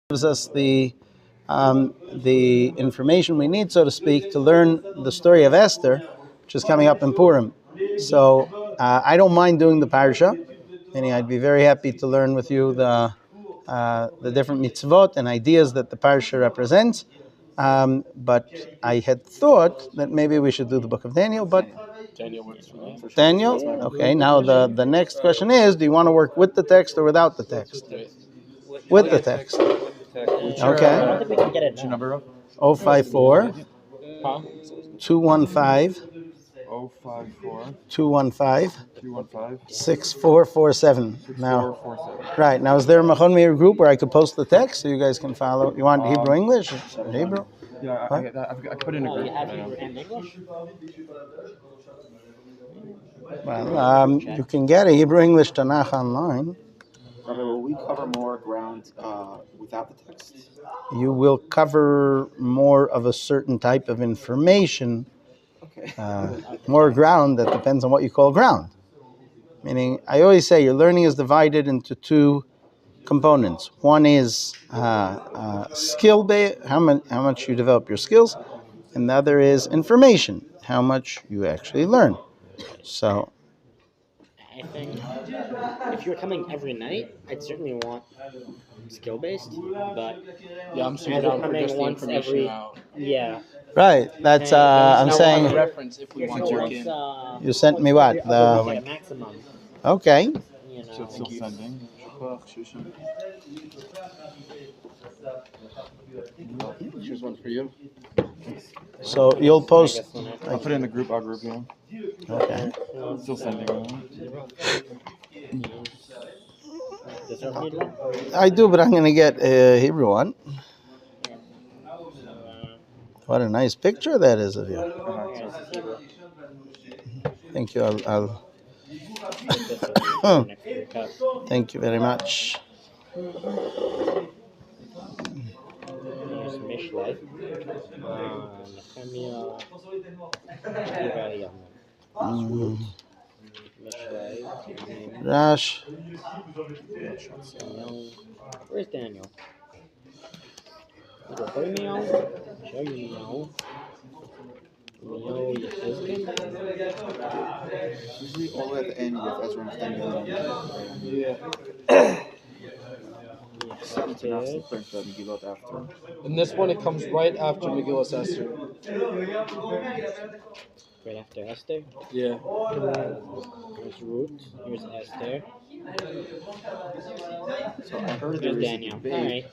gives us the information we need, so to speak, to learn the story of Esther, which is coming up in Purim. So I don't mind doing the parsha, meaning I'd be very happy to learn with you the different mitzvot and ideas that the parsha represents. But I had thought that maybe we should do the book of Daniel, but Daniel works for me. Daniel? Okay, now the next question is, do you want to work with the text or without the text? With the text. Okay. I don't think we can get it now. Number of 054 huh? 215 054 215 215 6447. Now, 6447. right. Now, is there a Machon Meir group where I could post the text so you guys can follow? You want Hebrew, English, or Hebrew? Yeah, I put in a group. You have Hebrew and English? Well, you can get a Hebrew English Tanakh online. Rabbi, will we cover more ground without the text? You will cover more of a certain type of information. Okay. More ground, that depends on what you call ground. Meaning, I always say your learning is divided into two components. One is skill based, how much you develop your skills, and the other is information, how much you actually learn. So, I think if you're coming every night, I'd certainly want skill-based, but Yeah, I'm as super we're down for coming just the once information every, out. yeah. right, that's, And I'm Now we'll have a saying, reference if we want to work in. you sent me what? Like a maximum, Okay. you So know. it's still sending. Here's one for you. So you'll post, I'll put it in the group, our group, yeah. okay. Still sending. Does everyone need one? I do, but I'm going to get a Hebrew one. What a nice picture that is of you. This is Hebrew. Thank you. I'll This is next to your cup. thank you very much. Here's Mishlei. Nehemiah, Ivariam. Mishlei. Rash. Daniel. Where's Daniel? Is it Meow? Show you Meow. Meow Yechezkel? Usually all the way at the end with Ezra and Natanel. Yeah. Some enough to print the Megillot after. And this one, it comes right after Megillus Esther. Right after Esther. Yeah. Here's Ruth. Here's Esther. So I heard Here's there is a Daniel. debate Alright.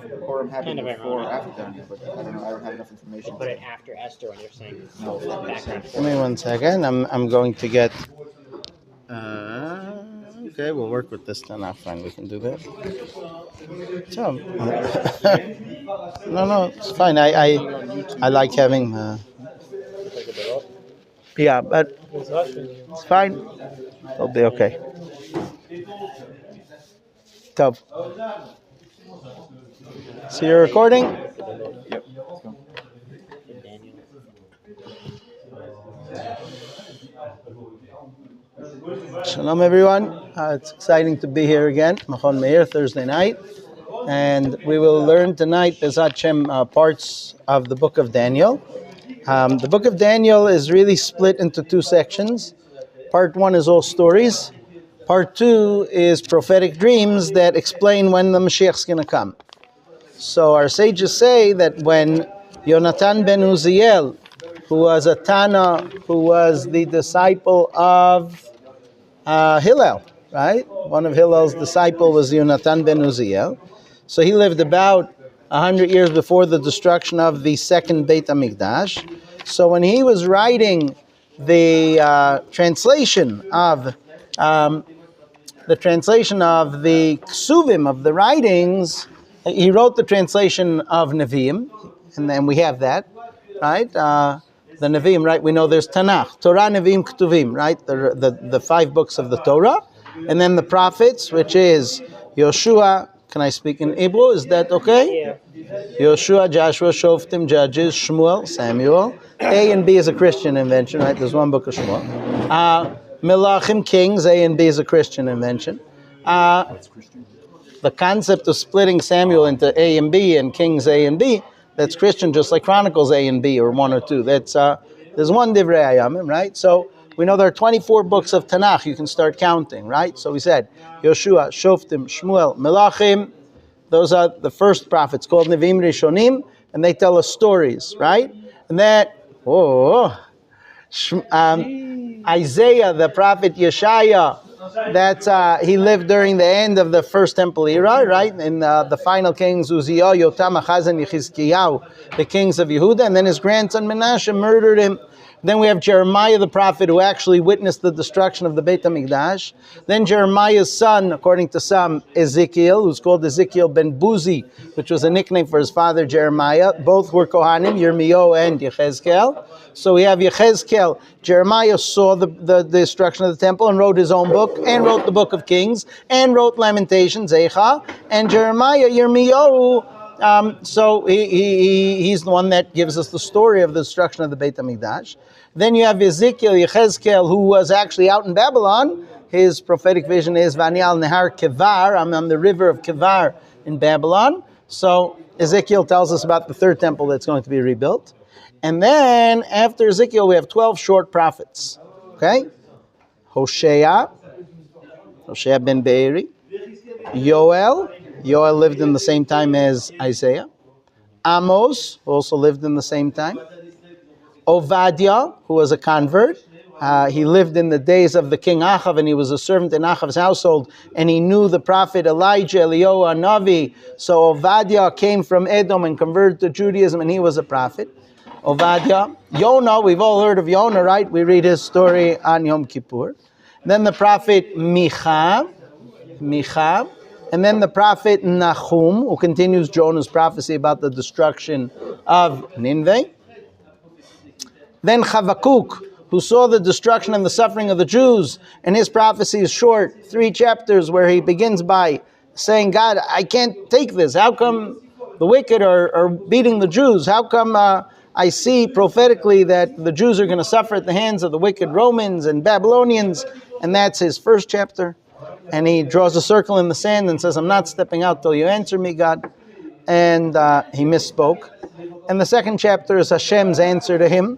if Purim happened Kind of before or ironic. after Daniel, but I don't know. I don't have enough information. Put it after Esther when you're saying No, that makes background. sense. Give me 1 second. I'm going to get. Okay, we'll work with this then. Fine, we can do that. So, no, it's fine. I like having. Yeah, but it's fine. It'll be okay. Tov. So you're recording? Yep. Let's go. Daniel. Shalom, everyone. It's exciting to be here again, Machon Meir, Thursday night. And we will learn tonight, Bezat Hashem, parts of the book of Daniel. The book of Daniel is really split into two sections. Part 1 is all stories. Part 2 is prophetic dreams that explain when the Mashiach is going to come. So our sages say that when Yonatan ben Uziel, who was a Tana, who was the disciple of Hillel, right? One of Hillel's disciples was Yonatan ben Uziel. So he lived about 100 years before the destruction of the second Beit HaMikdash. So when he was writing the translation of the Ksuvim, of the writings, he wrote the translation of Nevi'im, and then we have that, right? The Nevi'im, right? We know there's Tanakh, Torah, Nevi'im, Ketuvim, right? The 5 books of the Torah, and then the prophets, which is Yoshua. Can I speak in Hebrew? Is that okay? Yeah. Yoshua, Joshua, Shoftim, Judges, Shmuel, Samuel. A and B is a Christian invention, right? There's one book of Shmuel. Melachim, Kings. A and B is a Christian invention. the concept of splitting Samuel into A and B and Kings A and B, that's Christian, just like Chronicles A and B or 1 or 2. That's there's one Divrei Hayamim, right? So we know there are 24 books of Tanakh. You can start counting, right? So we said Yoshua, Shoftim, Shmuel, Melachim. Those are the first prophets called Nevi'im Rishonim, and they tell us stories, right? And that Isaiah, the prophet Yeshaya, that he lived during the end of the first temple era, right? In the final kings, Uzziah, Yotam, Achaz, and Yechizkiyahu, the kings of Yehuda, and then his grandson Menashe murdered him. Then we have Jeremiah the prophet who actually witnessed the destruction of the Beit HaMikdash. Then Jeremiah's son, according to some, Ezekiel, who's called Ezekiel ben Buzi, which was a nickname for his father Jeremiah. Both were Kohanim, Yirmiyahu and Yechezkel. So we have Yechezkel. Jeremiah saw the destruction of the temple and wrote his own book, and wrote the book of Kings, and wrote Lamentations, Eicha. And Jeremiah, Yirmiyahu, so he's the one that gives us the story of the destruction of the Beit HaMikdash. Then you have Ezekiel, Yechezkel, who was actually out in Babylon. His prophetic vision is Vanial Nehar Kevar. I'm on the river of Kevar in Babylon. So Ezekiel tells us about the third temple that's going to be rebuilt. And then after Ezekiel, we have 12 short prophets. Okay? Hosea ben Beeri, Yoel lived in the same time as Isaiah. Amos, who also lived in the same time. Ovadia, who was a convert. He lived in the days of the king Achav, and he was a servant in Achav's household, and he knew the prophet Elijah, Eliyahu, Navi. So Ovadia came from Edom and converted to Judaism, and he was a prophet. Ovadia. Yonah, we've all heard of Yonah, right? We read his story on Yom Kippur. Then the prophet Micha, and then the prophet Nahum, who continues Jonah's prophecy about the destruction of Nineveh. Then Chavakuk, who saw the destruction and the suffering of the Jews, and his prophecy is short, 3 chapters, where he begins by saying, God, I can't take this. How come the wicked are beating the Jews? How come I see prophetically that the Jews are going to suffer at the hands of the wicked Romans and Babylonians? And that's his first chapter. And he draws a circle in the sand and says, I'm not stepping out till you answer me, God. And he misspoke. And the second chapter is Hashem's answer to him,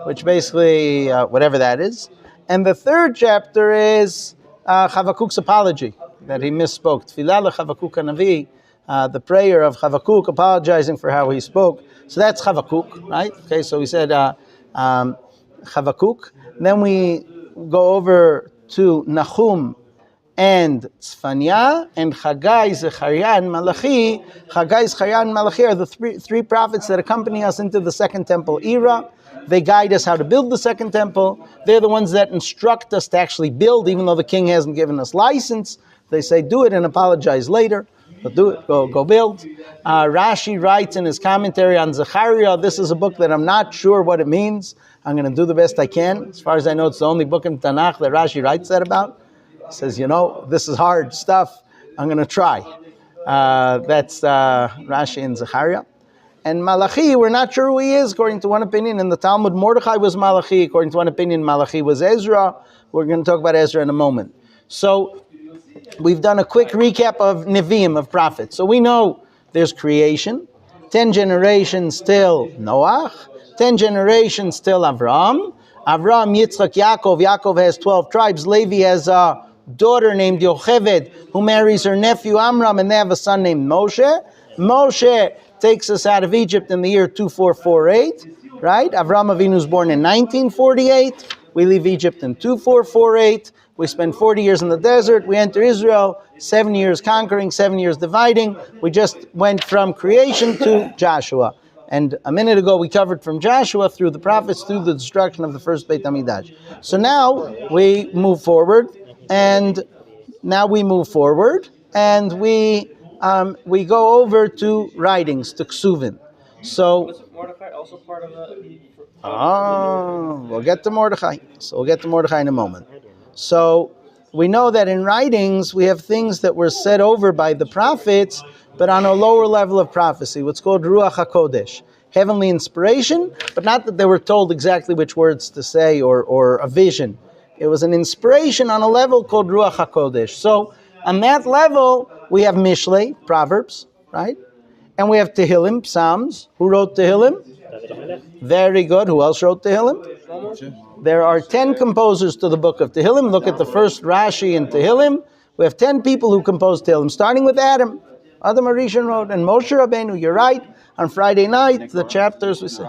which basically, whatever that is. And the third chapter is Chavakuk's apology, that he misspoke. Tfilah leChavakuk HaNavi, the prayer of Chavakuk apologizing for how he spoke. So that's Chavakuk, right? Okay, so we said Chavakuk. Then we go over to Nahum and Tzfanya, and Chagai, Zechariah, and Malachi. Chagai, Zechariah, and Malachi are the three prophets that accompany us into the Second Temple era. They guide us how to build the Second Temple. They're the ones that instruct us to actually build, even though the king hasn't given us license. They say, do it and apologize later. But do it, go build. Rashi writes in his commentary on Zechariah, this is a book that I'm not sure what it means. I'm going to do the best I can. As far as I know, it's the only book in Tanakh that Rashi writes that about. He says, this is hard stuff. I'm going to try. That's Rashi and Zechariah. And Malachi, we're not sure who he is. According to one opinion, in the Talmud, Mordechai was Malachi. According to one opinion, Malachi was Ezra. We're going to talk about Ezra in a moment. So we've done a quick recap of Nevi'im, of prophets. So we know there's creation, 10 generations till Noach, 10 generations till Avraham, Yitzchak, Yaakov. Yaakov has 12 tribes. Levi has a daughter named Yocheved, who marries her nephew Amram, and they have a son named Moshe. Moshe takes us out of Egypt in the year 2448, right? Avraham Avinu was born in 1948. We leave Egypt in 2448. We spend 40 years in the desert. We enter Israel, 7 years conquering, 7 years dividing. We just went from creation to Joshua. And a minute ago, we covered from Joshua through the prophets, through the destruction of the first Beit HaMikdash. So now we move forward, and we go over to writings, to Ksuvim. So, Wasn't Mordecai also part of the... we'll get to Mordechai. So we'll get to Mordechai in a moment. So we know that in writings, we have things that were said over by the prophets, but on a lower level of prophecy, what's called Ruach HaKodesh, heavenly inspiration, but not that they were told exactly which words to say or a vision. It was an inspiration on a level called Ruach HaKodesh. So on that level, we have Mishlei, Proverbs, right? And we have Tehillim, Psalms. Who wrote Tehillim? Very good. Who else wrote Tehillim? There are 10 composers to the book of Tehillim. Look at the first Rashi in Tehillim. We have 10 people who composed Tehillim, starting with Adam. Adam Arishan wrote, and Moshe Rabbeinu, you're right. On Friday night, the chapters we say.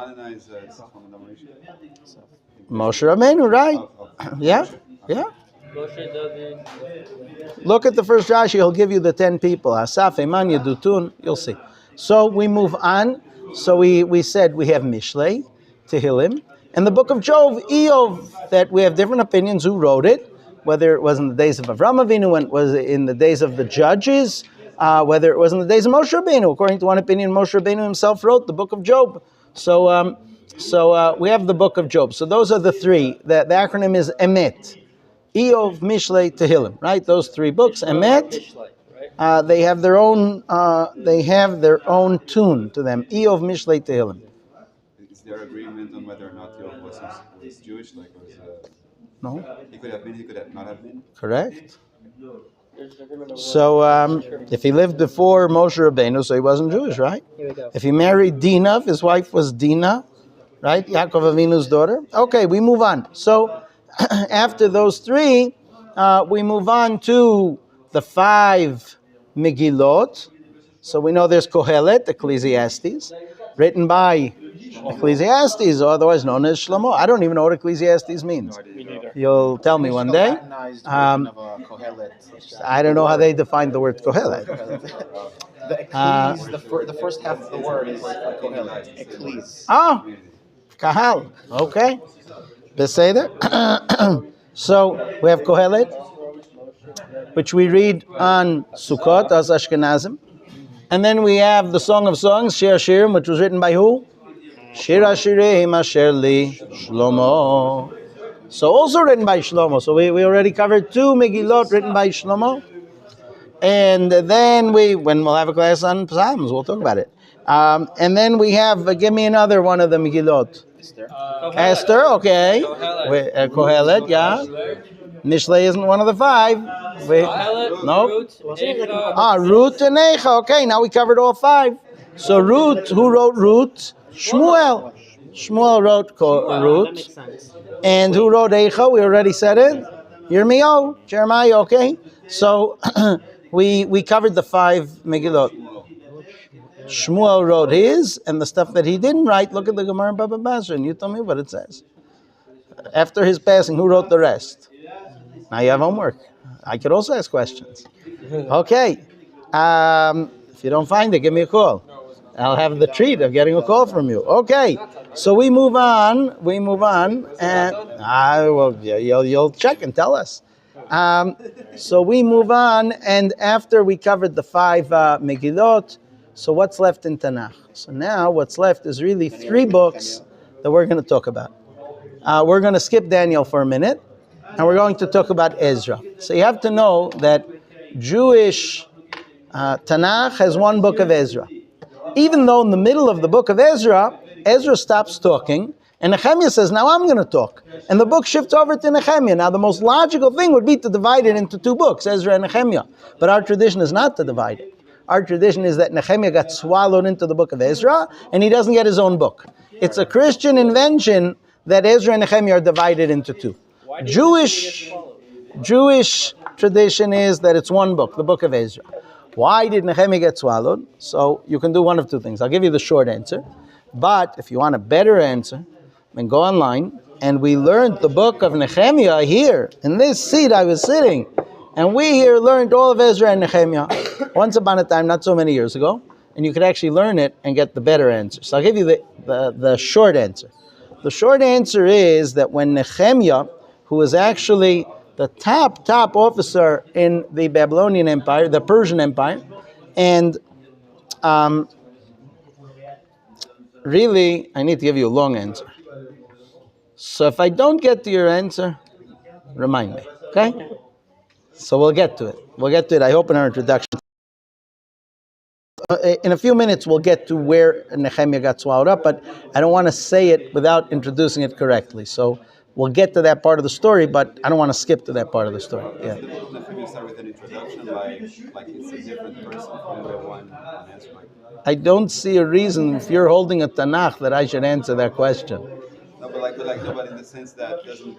Moshe Rabbeinu, right? Yeah, yeah. Look at the first Rashi, he'll give you the 10 people. Asaf, Eman, Yedutun, you'll see. So we move on. So we said we have Mishlei, Tehillim, and the book of Job, Eov, that we have different opinions who wrote it, whether it was in the days of Avram Avinu, when it was in the days of the judges, whether it was in the days of Moshe Rabbeinu. According to one opinion, Moshe Rabbeinu himself wrote the book of Job. So we have the book of Job. So those are the three. The acronym is Emet. Eov, Mishlei, Tehillim, right? Those three books. Emet, they have their own tune to them. Eov, Mishlei, Tehillim. Is there agreement on whether or not Job was Jewish? Like, No. He could have been. He could not have been. Correct. So if he lived before Moshe Rabbeinu, so he wasn't Jewish, right? If he married Dinah, if his wife was Dinah, right? Yaakov Avinu's daughter. Okay, we move on. So after those three, we move on to the 5 Megillot. So we know there's Kohelet, Ecclesiastes, written by Ecclesiastes, otherwise known as Shlomo. I don't even know what Ecclesiastes means. You'll tell me one day. I don't know how they define the word Kohelet. The first half of the word is Kohelet. Eccles. Oh, Kahal. Okay. Beseder. So we have Kohelet, which we read on Sukkot as Ashkenazim. And then we have the Song of Songs, Shir Hashirim, which was written by who? Shir Hashirim Asher Li Shlomo. So also written by Shlomo. So we already covered 2 Megillot written by Shlomo. And then when we'll have a class on Psalms, we'll talk about it. And then we have, give me another one of the Megillot. Esther, okay. Kohelet, yeah. Mishlei isn't one of the 5. No. Ruth and Eicha. Okay, now we covered all 5. So Ruth, who wrote Ruth? Shmuel. Shmuel wrote Ruth. And who wrote Eicha? We already said it. Yirmiyahu, Jeremiah, okay. So we covered the 5 Megillot. Shmuel wrote his, and the stuff that he didn't write, look at the Gemara in Baba Basra, and you tell me what it says. After his passing, who wrote the rest? Now you have homework. I could also ask questions. Okay. If you don't find it, give me a call. I'll have the treat of getting a call from you. Okay. So we move on, and you'll check and tell us. So we move on, and after we covered the 5 Megillot, so what's left in Tanakh? So now what's left is really 3 books that we're going to talk about. We're going to skip Daniel for a minute, and we're going to talk about Ezra. So you have to know that Jewish Tanakh has 1 book of Ezra. Even though in the middle of the book of Ezra, Ezra stops talking, and Nehemiah says, now I'm going to talk. And the book shifts over to Nehemiah. Now the most logical thing would be to divide it into 2 books, Ezra and Nehemiah. But our tradition is not to divide it. Our tradition is that Nehemiah got swallowed into the book of Ezra, and he doesn't get his own book. It's a Christian invention that Ezra and Nehemiah are divided into 2. Jewish tradition is that it's 1 book, the book of Ezra. Why did Nehemiah get swallowed? So you can do one of 2 things. I'll give you the short answer. But if you want a better answer, then go online. And we learned the book of Nehemiah here. In this seat I was sitting. And we here learned all of Ezra and Nehemiah once upon a time, not so many years ago. And you could actually learn it and get the better answer. So I'll give you the short answer. The short answer is that when Nehemiah, who was actually the top officer in the Babylonian Empire, the Persian Empire, and really, I need to give you a long answer. So if I don't get to your answer, remind me, okay? So we'll get to it. I hope in our introduction. In a few minutes, we'll get to where Nehemiah got swallowed up, but I don't want to say it without introducing it correctly. So We'll get to that part of the story, but I don't want to skip to that part of the story. Yeah. The book of Nehemiah start with an introduction, like it's a different person from the one on Ezra. I don't see a reason, if you're holding a Tanakh, that I should answer that question. No, but in the sense that doesn't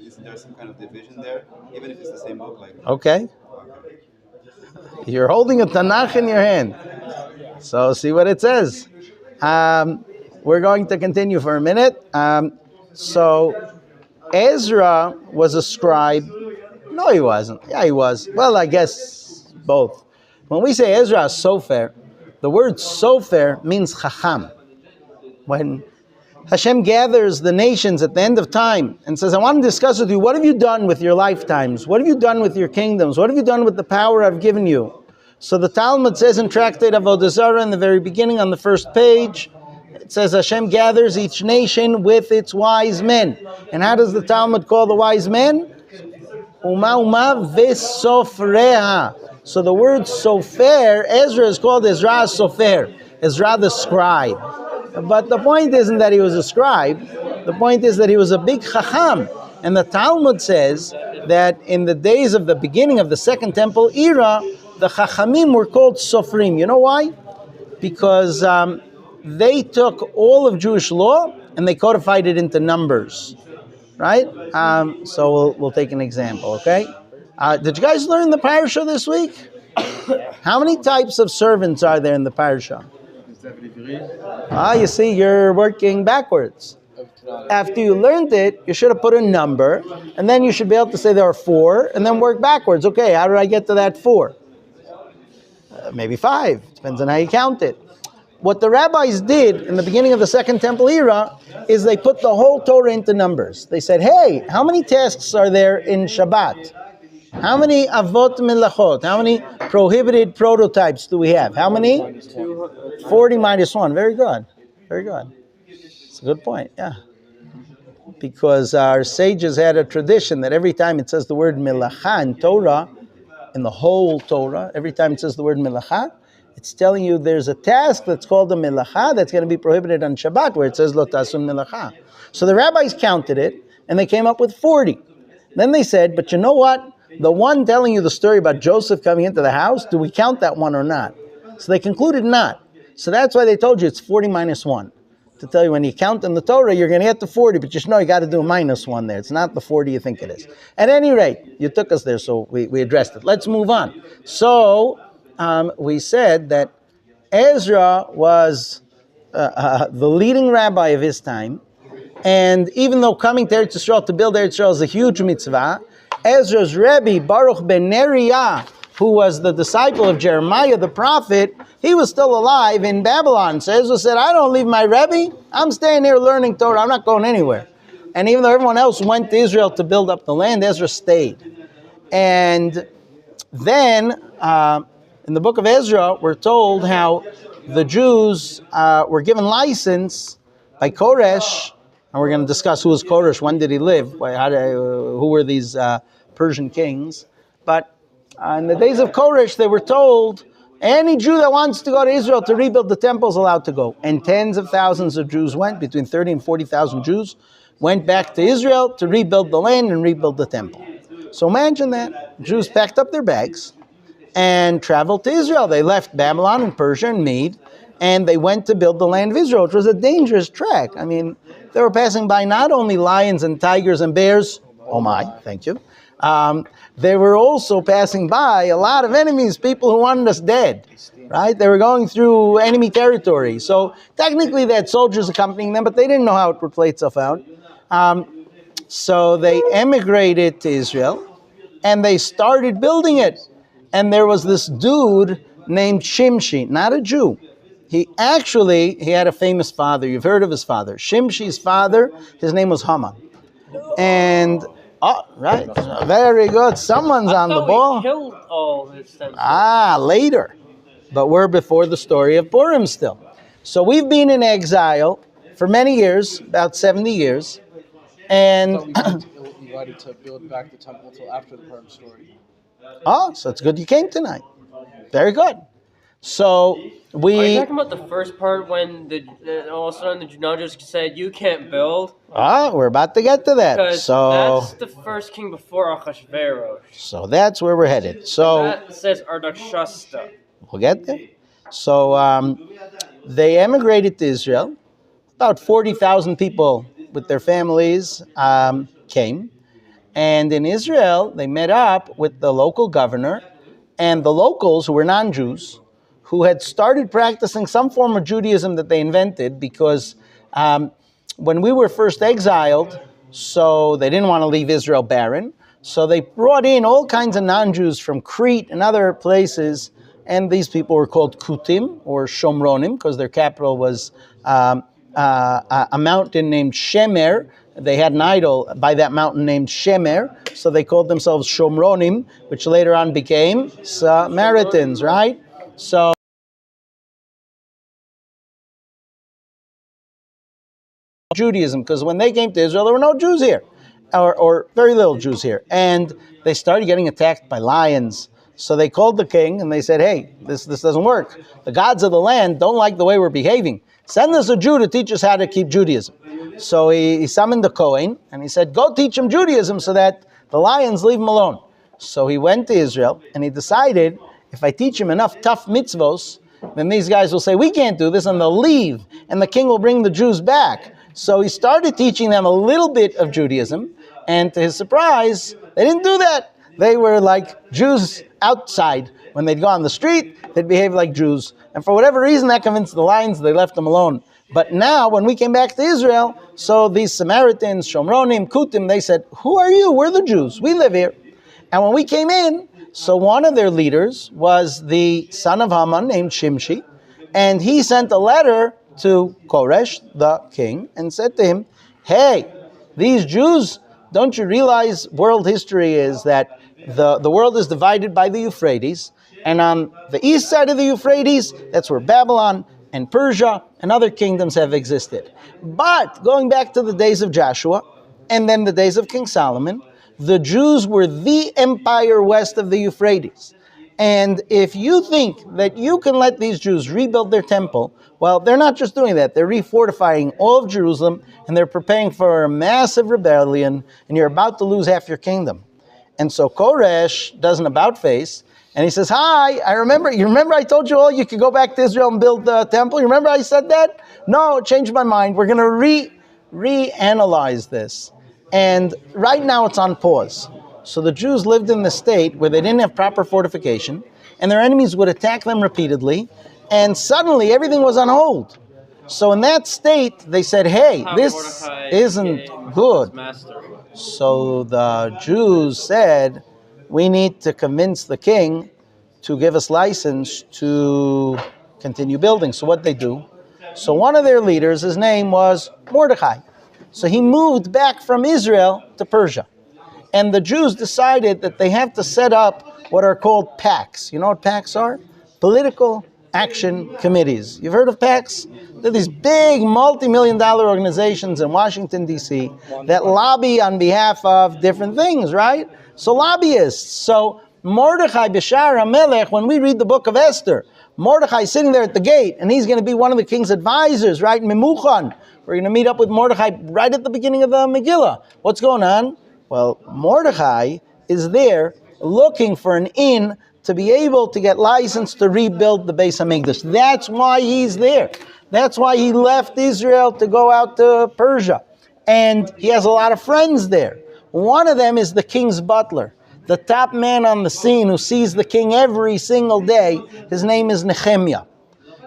isn't there some kind of division there, even if it's the same book? Okay. You're holding a Tanakh in your hand. So see what it says. We're going to continue for a minute. So Ezra was a scribe. No, he wasn't. Yeah, he was. Well, I guess both. When we say Ezra is Sofer, the word Sofer means Chacham. When Hashem gathers the nations at the end of time and says, I want to discuss with you, what have you done with your lifetimes? What have you done with your kingdoms? What have you done with the power I've given you? So the Talmud says in Tractate Avodah Zarah, in the very beginning on the first page, it says Hashem gathers each nation with its wise men. And how does the Talmud call the wise men? Uma v'sofreha. So the word sofer, Ezra is called Ezra Sofer, Ezra the scribe. But the point isn't that he was a scribe. The point is that he was a big chacham. And the Talmud says that in the days of the beginning of the Second Temple era, the chachamim were called sofrim. You know why? Because they took all of Jewish law and they codified it into numbers. Right? So we'll take an example, okay? Did you guys learn the parasha this week? How many types of servants are there in the parasha? You see, you're working backwards. After you learned it, you should have put a number, and then you should be able to say there are 4, and then work backwards. Okay, how did I get to that 4? Maybe 5. Depends on how you count it. What the rabbis did in the beginning of the Second Temple era is they put the whole Torah into numbers. They said, hey, how many tasks are there in Shabbat? How many avot melachot? How many prohibited prototypes do we have? How many? 40 minus 1. Very good. Very good. It's a good point, yeah. Because our sages had a tradition that every time it says the word melacha in Torah, in the whole Torah, every time it says the word melacha, it's telling you there's a task that's called a melacha that's going to be prohibited on Shabbat, where it says lo tasun melacha. So the rabbis counted it, and they came up with 40. Then they said, but you know what? The one telling you the story about Joseph coming into the house, do we count that one or not? So they concluded not. So that's why they told you it's 40 minus 1. To tell you when you count in the Torah, you're going to get to 40, but just know you got to do a minus 1 there. It's not the 40 you think it is. At any rate, you took us there, so we addressed it. Let's move on. So we said that Ezra was the leading rabbi of his time, and even though coming to Eretz Yisrael to build Eretz Yisrael is a huge mitzvah, Ezra's Rabbi, Baruch ben Neriah, who was the disciple of Jeremiah the prophet, he was still alive in Babylon. So Ezra said, I don't leave my Rebbe. I'm staying here learning Torah. I'm not going anywhere. And even though everyone else went to Israel to build up the land, Ezra stayed. And then, in the book of Ezra, we're told how the Jews were given license by Koresh, and we're going to discuss who was Koresh, when did he live, who were these Persian kings. But in the days of Koresh, they were told, any Jew that wants to go to Israel to rebuild the temple is allowed to go. And tens of thousands of Jews went, between 30 and 40,000 Jews, went back to Israel to rebuild the land and rebuild the temple. So imagine that. Jews packed up their bags and traveled to Israel. They left Babylon and Persia and Mede, and they went to build the land of Israel, which was a dangerous trek. I mean, they were passing by not only lions and tigers and bears, oh my, thank you. They were also passing by a lot of enemies, people who wanted us dead, right? They were going through enemy territory. So technically they had soldiers accompanying them, but they didn't know how it would play itself out. So they emigrated to Israel, and they started building it. And there was this dude named Shimshi, not a Jew. He had a famous father. You've heard of his father. Shimshi's father, his name was Haman. And, right, very good. Someone's on the ball. Killed all his Later. But we're before the story of Purim still. So we've been in exile for many years, about 70 years. And We wanted to build back the temple until after the Purim story. so it's good you came tonight. Very good. So Are you we talking about the first part when all of a sudden the non-Jews said you can't build? we're about to get to that. Because that's the first king before Achashverosh. So that's where we're headed. So That says Ardakshasta. we'll get there. So they emigrated to Israel. About 40,000 people with their families came. And in Israel, they met up with the local governor and the locals who were non-Jews, who had started practicing some form of Judaism that they invented because when we were first exiled, so they didn't want to leave Israel barren, so they brought in all kinds of non-Jews from Crete and other places, and these people were called Kutim or Shomronim because their capital was a mountain named Shemer. They had an idol by that mountain named Shemer, so they called themselves Shomronim, which later on became Samaritans, right? So Judaism, because when they came to Israel, there were no Jews here, or very little Jews here, and they started getting attacked by lions. So they called the king and they said, "Hey, this doesn't work. The gods of the land don't like the way we're behaving. Send us a Jew to teach us how to keep Judaism." So he summoned the Kohen and he said, "Go teach him Judaism so that the lions leave him alone." So he went to Israel and he decided, if I teach him enough tough mitzvos, then these guys will say, "We can't do this," and they'll leave, and the king will bring the Jews back. So he started teaching them a little bit of Judaism, and to his surprise, they didn't do that. They were like Jews outside. When they'd go on the street, they'd behave like Jews. And for whatever reason, that convinced the lions, they left them alone. But now, when we came back to Israel, so these Samaritans, Shomronim, Kutim, they said, "Who are you? We're the Jews. We live here." And when we came in, so one of their leaders was the son of Haman named Shimshi, and he sent a letter to Koresh, the king, and said to him, "Hey, these Jews, don't you realize world history is that the world is divided by the Euphrates, and on the east side of the Euphrates, that's where Babylon and Persia and other kingdoms have existed. But going back to the days of Joshua, and then the days of King Solomon, the Jews were the empire west of the Euphrates. And if you think that you can let these Jews rebuild their temple, well, they're not just doing that. They're refortifying all of Jerusalem, and they're preparing for a massive rebellion, and you're about to lose half your kingdom." And so Koresh does an about-face, and he says, "Hi, you remember I told you all you could go back to Israel and build the temple? You remember I said that? No, changed my mind. We're going to reanalyze this. And right now it's on pause." So the Jews lived in the state where they didn't have proper fortification, and their enemies would attack them repeatedly, and suddenly everything was on hold. So in that state, they said, "Hey, this isn't good." So the Jews said, "We need to convince the king to give us license to continue building." So what they do? So one of their leaders, his name was Mordechai. So he moved back from Israel to Persia. And the Jews decided that they have to set up what are called PACs. You know what PACs are? Political Action Committees. You've heard of PACs? They're these big multi-million-dollar organizations in Washington, D.C. that lobby on behalf of different things, right? So lobbyists. So Mordechai Bishar HaMelech, when we read the book of Esther, Mordechai sitting there at the gate, and he's going to be one of the king's advisors, right? Memuchan. We're going to meet up with Mordechai right at the beginning of the Megillah. What's going on? Well, Mordechai is there looking for an in to be able to get license to rebuild the Beis HaMikdash. That's why he's there. That's why he left Israel to go out to Persia. And he has a lot of friends there. One of them is the king's butler, the top man on the scene who sees the king every single day. His name is Nehemiah.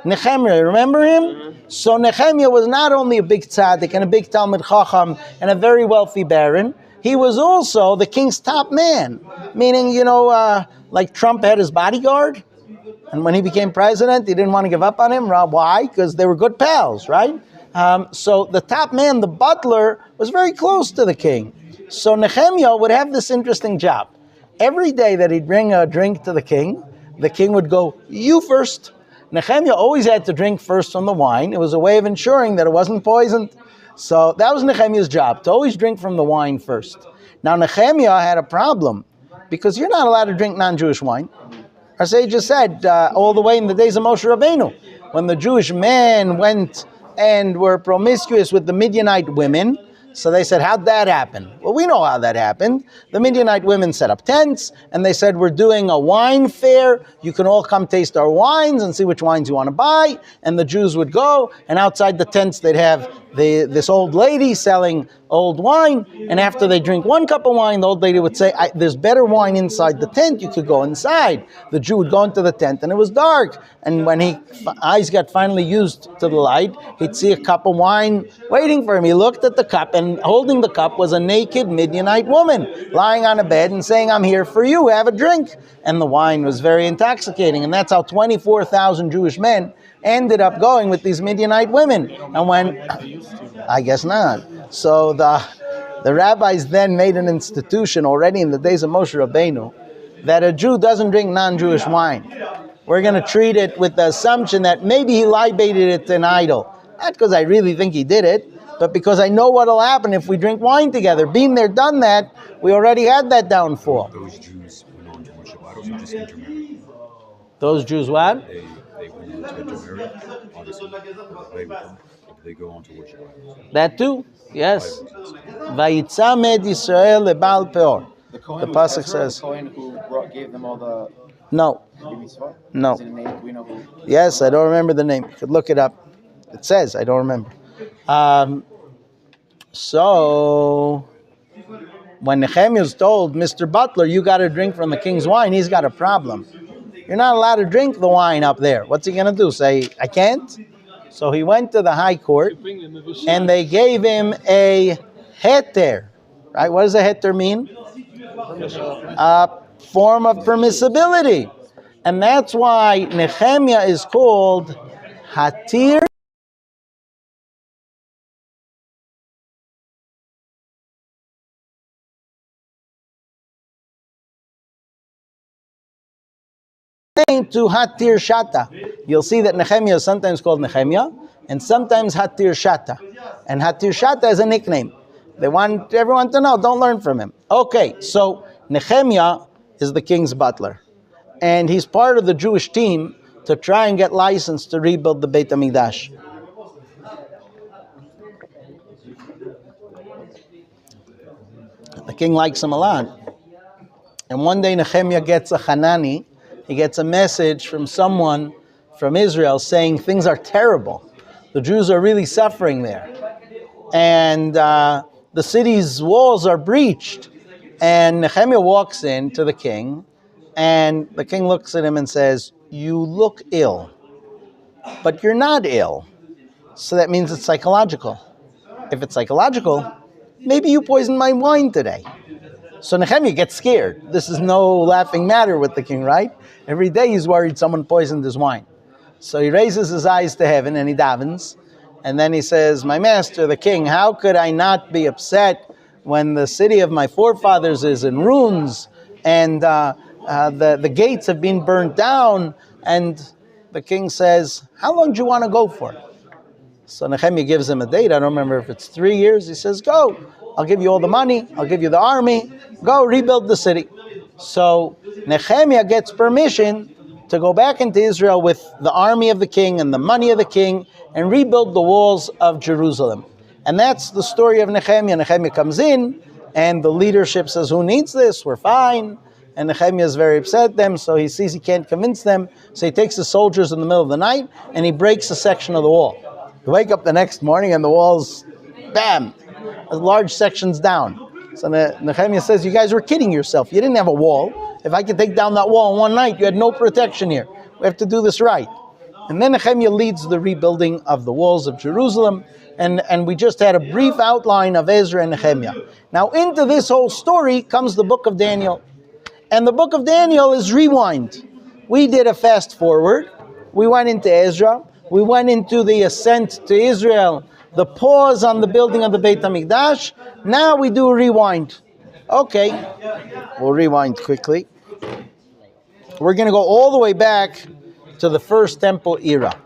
Nehemiah, remember him? So Nehemiah was not only a big tzaddik and a big Talmid Chacham and a very wealthy baron, he was also the king's top man. Meaning, like Trump had his bodyguard, and when he became president, he didn't want to give up on him. Why? Because they were good pals, right? So the top man, the butler, was very close to the king. So Nehemiah would have this interesting job. Every day that he'd bring a drink to the king would go, "You first." Nehemiah always had to drink first from the wine. It was a way of ensuring that it wasn't poisoned. So that was Nehemiah's job, to always drink from the wine first. Now Nehemiah had a problem, because you're not allowed to drink non-Jewish wine. Our sages said all the way in the days of Moshe Rabbeinu, when the Jewish men went and were promiscuous with the Midianite women. So they said, how'd that happen? Well, we know how that happened. The Midianite women set up tents, and they said, we're doing a wine fair. You can all come taste our wines and see which wines you want to buy. And the Jews would go, and outside the tents they'd have this old lady selling old wine. And after they drink one cup of wine, the old lady would say, there's better wine inside the tent. You could go inside. The Jew would go into the tent, and it was dark. And when his eyes got finally used to the light, he'd see a cup of wine waiting for him. He looked at the cup, and holding the cup was a naked Midianite woman lying on a bed and saying, I'm here for you, have a drink. And the wine was very intoxicating. And that's how 24,000 Jewish men ended up going with these Midianite women. And when, I guess not. So the rabbis then made an institution already in the days of Moshe Rabbeinu that a Jew doesn't drink non-Jewish wine. We're going to treat it with the assumption that maybe he libated it to an idol. Not because I really think he did it, but because I know what will happen if we drink wine together. Been there, done that. We already had that downfall. Those Jews went on to worship idols or just intermarried? Those Jews what? They went on to intermarry, obviously. They go on to worship idols. That too, yes. Vayitzamed Yisrael lebal peor. The Kohen The was pasuk Ezra, says, the Kohen who gave them all the no, mitzvah? no. Is it a name? Do we know who? Yes, I don't remember the name. You could look it up. It says, I don't remember. So, when Nehemiah is told, Mr. Butler, you got to drink from the king's wine, he's got a problem. You're not allowed to drink the wine up there. What's he going to do? Say, I can't? So he went to the high court, and they gave him a heter. Right? What does a heter mean? A form of permissibility. And that's why Nehemiah is called Hatir to Hatir Shata. You'll see that Nehemiah is sometimes called Nehemiah and sometimes Hatir Shata. And Hatir Shata is a nickname. They want everyone to know, don't learn from him. Okay, so Nehemiah is the king's butler. And he's part of the Jewish team to try and get licensed to rebuild the Beit HaMikdash. The king likes him a lot. And one day Nehemiah gets a Hanani. He gets a message from someone from Israel saying things are terrible. The Jews are really suffering there. And the city's walls are breached. And Nehemiah walks in to the king, and the king looks at him and says, you look ill, but you're not ill. So that means it's psychological. If it's psychological, maybe you poisoned my wine today. So Nehemiah gets scared. This is no laughing matter with the king, right? Every day he's worried someone poisoned his wine. So he raises his eyes to heaven and he davens. And then he says, my master, the king, how could I not be upset when the city of my forefathers is in ruins and the gates have been burnt down? And the king says, how long do you want to go for? So Nehemiah gives him a date. I don't remember if it's 3 years. He says, go. I'll give you all the money. I'll give you the army. Go rebuild the city. So Nehemiah gets permission to go back into Israel with the army of the king and the money of the king and rebuild the walls of Jerusalem. And that's the story of Nehemiah. Nehemiah comes in and the leadership says, who needs this? We're fine. And Nehemiah is very upset at them, so he sees he can't convince them. So he takes his soldiers in the middle of the night and he breaks a section of the wall. You wake up the next morning and the wall's, bam, large sections down. So Nehemiah says, you guys were kidding yourself. You didn't have a wall. If I could take down that wall in one night, you had no protection here. We have to do this right. And then Nehemiah leads the rebuilding of the walls of Jerusalem. And we just had a brief outline of Ezra and Nehemiah. Now into this whole story comes the book of Daniel. And the book of Daniel is rewind. We did a fast forward. We went into Ezra. We went into the ascent to Israel, the pause on the building of the Beit HaMikdash. Now we do a rewind. Okay, we'll rewind quickly. We're going to go all the way back to the first temple era.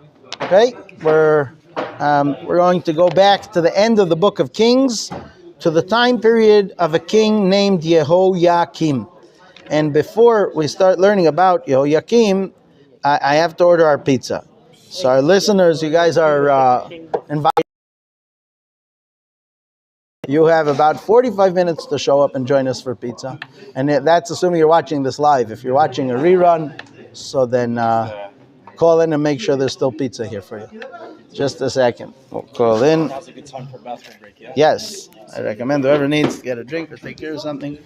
Okay, we're going to go back to the end of the book of Kings, to the time period of a king named Yehoiakim. And before we start learning about Yehoyakim, I have to order our pizza. So our listeners, you guys are invited. You have about 45 minutes to show up and join us for pizza. And that's assuming you're watching this live. If you're watching a rerun, so then call in and make sure there's still pizza here for you. Just a second. We'll call in. Now's a good time for a bathroom break, yeah? Yes, I recommend whoever needs to get a drink or take care of something.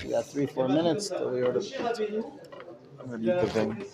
We got 3-4 minutes till we order the pizza. I'm gonna eat the vein.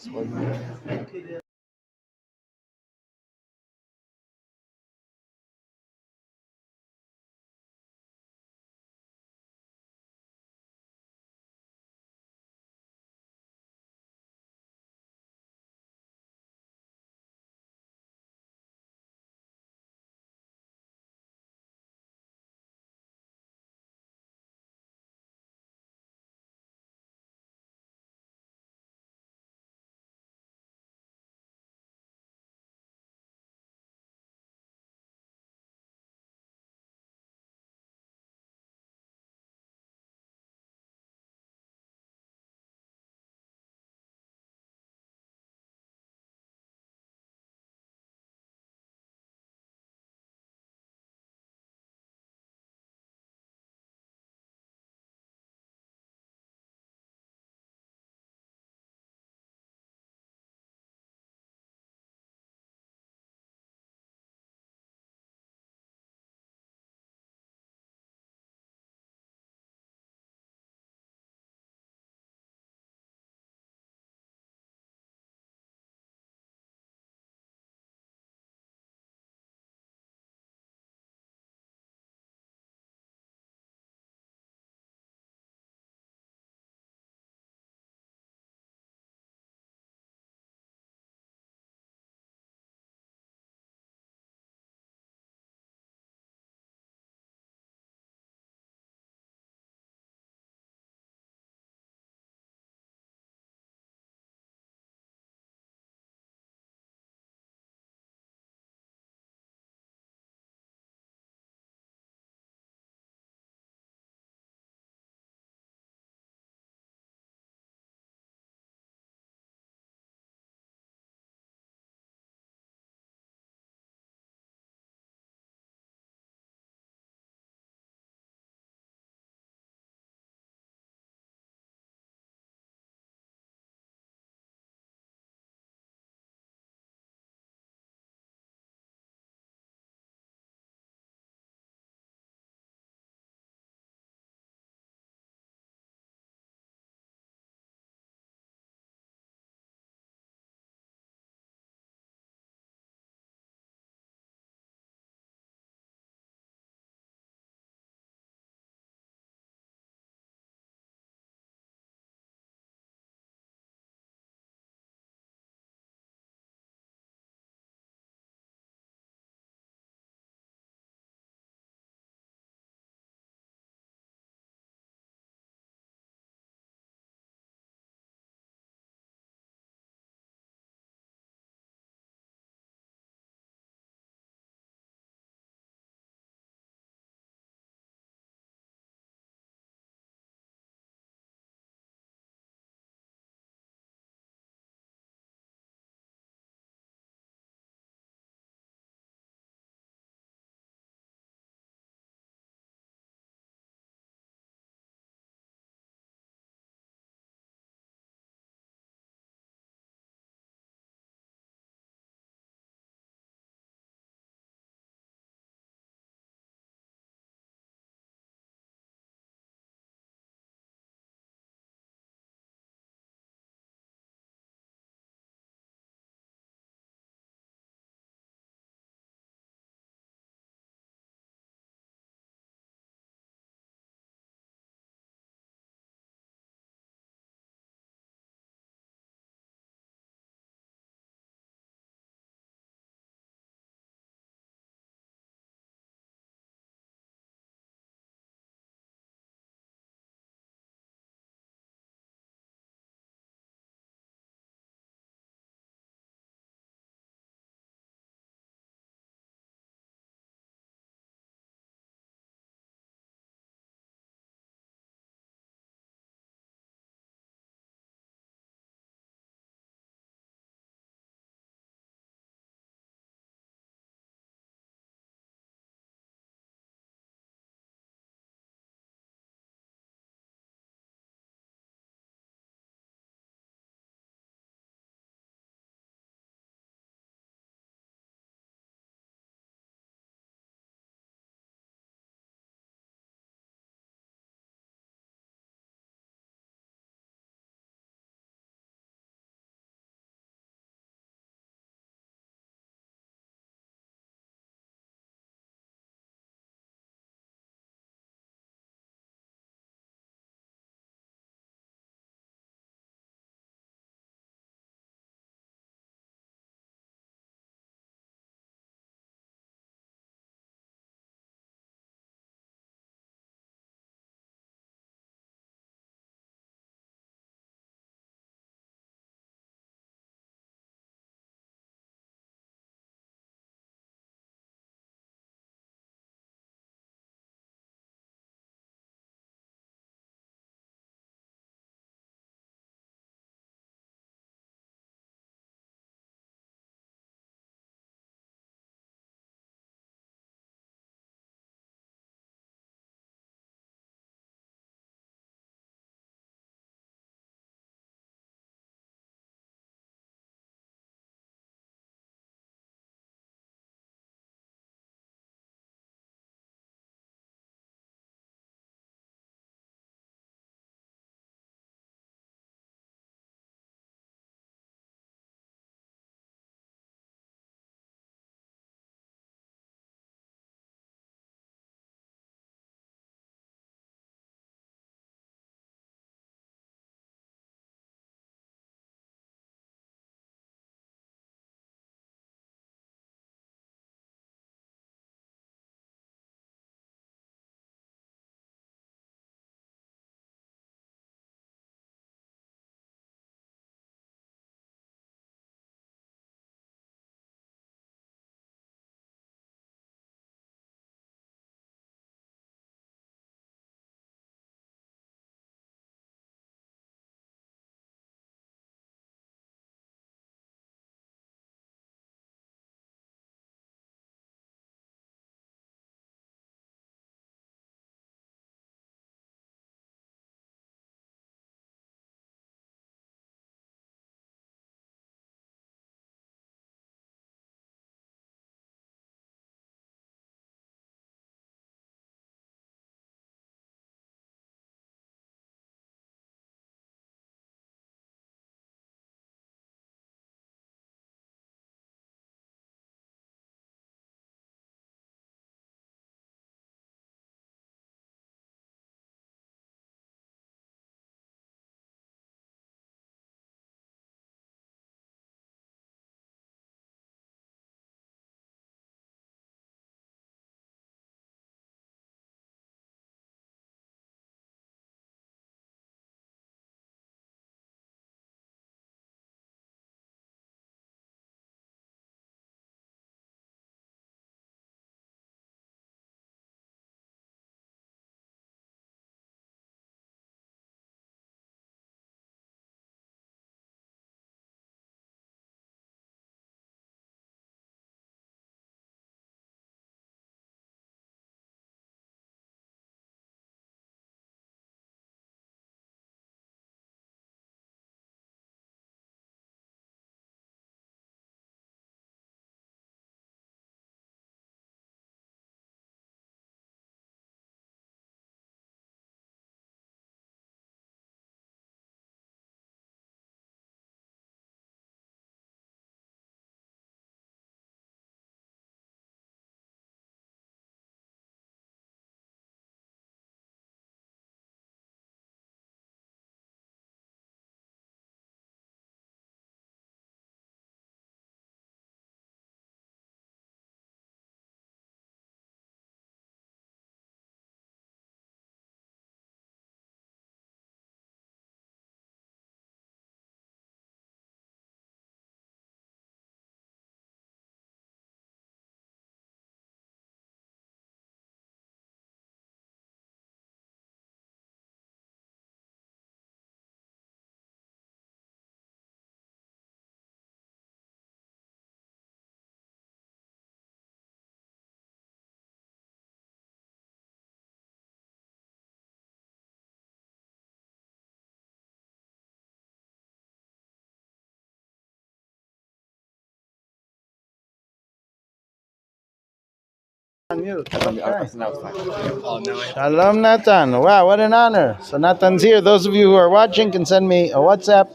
On mute. Now Okay. it's fine. Shalom, Natan. Wow, what an honor. So Natan's here. Those of you who are watching can send me a WhatsApp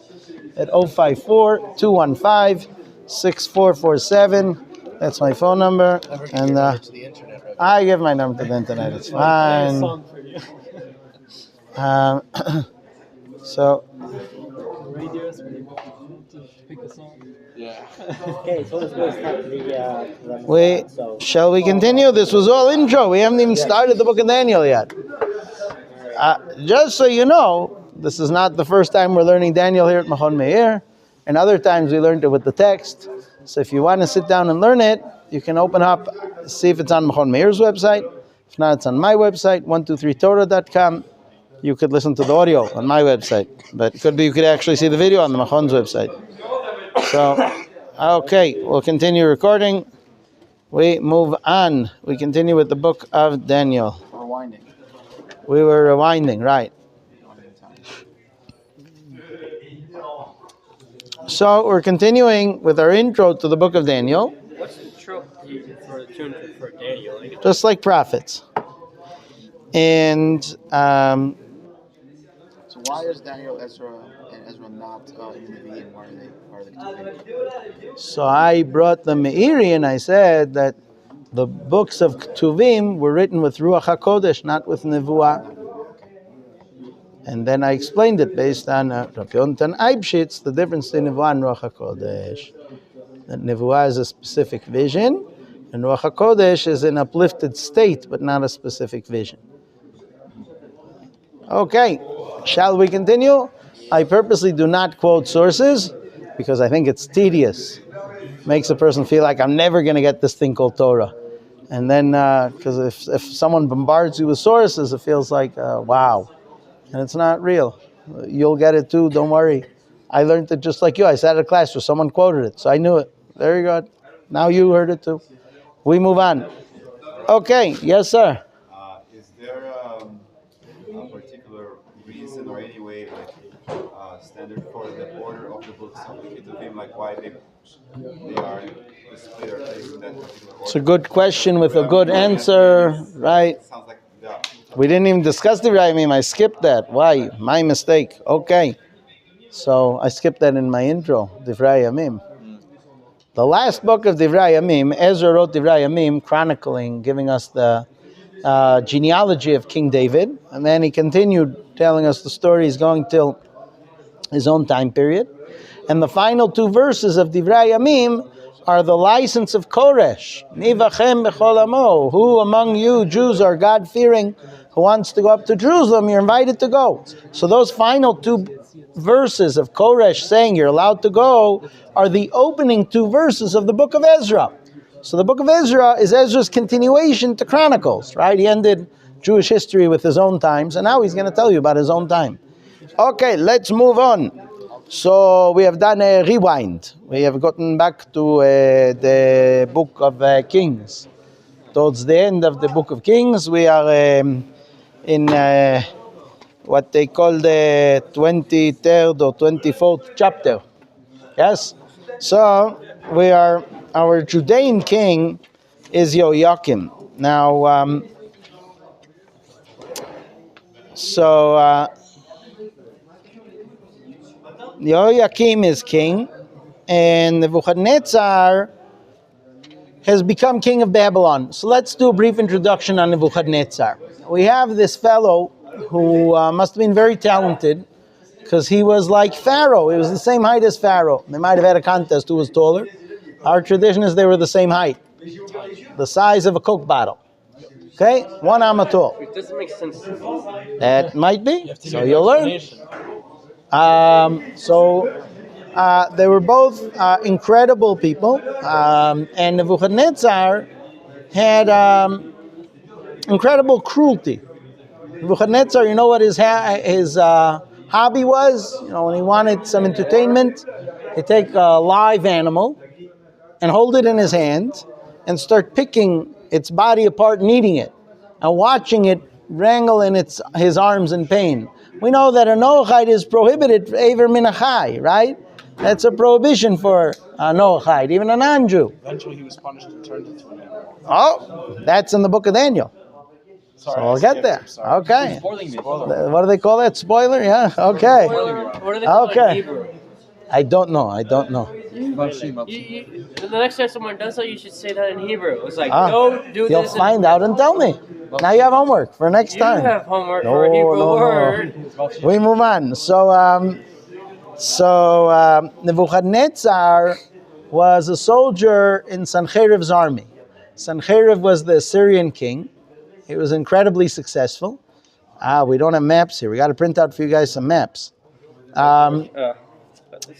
at 054-215-6447. That's my phone number. And I give my number to the internet. It's fine. So Yeah. Okay, so let's go start the shall we continue? This was all intro. We haven't even started the book of Daniel yet. Just so you know, this is not the first time we're learning Daniel here at Machon Meir, and other times we learned it with the text. So if you want to sit down and learn it, you can open up, see if it's on Machon Meir's website. If not, it's on my website, 123torah.com. You could listen to the audio on my website, but it could be you could actually see the video on the Machon's website. So, okay, we'll continue recording. We move on. We continue with the book of Daniel. Rewinding. We were rewinding, right. So we're continuing with our intro to the book of Daniel. What's the trope for the tune for Daniel? Just like prophets. And So why is Daniel, Ezra, and Ezra not in the Nevi'im? Why are they Ketuvim? so I brought the Meiri and I said that the books of Ketuvim were written with Ruach HaKodesh, not with Nevuah. And then I explained it based on Rabbi Yonatan Eibshitz, the difference between Nevuah and Ruach HaKodesh. That Nevuah is a specific vision, and Ruach HaKodesh is an uplifted state, but not a specific vision. Okay, shall we continue? I purposely do not quote sources, because I think it's tedious. Makes a person feel like I'm never going to get this thing called Torah. And then, because if someone bombards you with sources, it feels like, wow. And it's not real. You'll get it too, don't worry. I learned it just like you. I sat at a class where someone quoted it, so I knew it. Very good. Now you heard it too. We move on. Okay, yes sir. Is there a particular reason or any way, like standard for the order of the books of the Ketuvim, like why they are displayed or placed in that particular order? It's a good question with a good answer, right? Sounds like We didn't even discuss Divrei Yamim. I skipped that. Why? My mistake. Okay. So I skipped that in my intro, Divrei Yamim. The last book of Divrei Yamim, Ezra wrote Divrei Yamim, chronicling, giving us the genealogy of King David. And then he continued telling us the story. He's going till his own time period. And the final two verses of Divrei Yamim are the license of Koresh. Nivachem b'chol amo. Who among you Jews are God-fearing, who wants to go up to Jerusalem, you're invited to go. So those final two verses of Koresh saying you're allowed to go are the opening two verses of the book of Ezra. So the book of Ezra is Ezra's continuation to Chronicles, right? He ended Jewish history with his own times, and now he's going to tell you about his own time. Okay, let's move on. So we have done a rewind. We have gotten back to the book of Kings. Towards the end of the book of Kings, we are in what they call the 23rd or 24th chapter. Yes? So we are, our Judean king is Yoakim. Now, Yoakim is king, and Nebuchadnezzar has become king of Babylon. So let's do a brief introduction on Nebuchadnezzar. We have this fellow who must have been very talented, because he was like Pharaoh. He was the same height as Pharaoh. They might have had a contest who was taller. Our tradition is they were the same height. The size of a Coke bottle. Okay? 1 amma tall. It doesn't make sense to me. That might be. So you'll learn. They were both incredible people. And Nebuchadnezzar had incredible cruelty. Nebuchadnezzar, you know what his hobby was? You know, when he wanted some entertainment, he'd take a live animal and hold it in his hand and start picking its body apart and eating it, and watching it wrangle in his arms in pain. We know that a Noachite is prohibited for Aver min achai, right? That's a prohibition for a Noachite, even a non-Jew. Eventually he was punished and turned into an animal. Oh, that's in the book of Daniel. Sorry, So we'll get there. Okay. Spoiling me. What do they call that? Spoiler? Yeah. Okay. What do they call it Okay. in Hebrew? I don't know. The next time someone does that, you should say that in Hebrew. It's like, Ah, don't do You'll this. find out and tell me. Now you have homework for next You time. have homework for a Hebrew word. We move on. So Nebuchadnezzar was a soldier in Sennacherib's army. Sennacherib was the Assyrian king. He was incredibly successful. We don't have maps here. We got to print out for you guys some maps.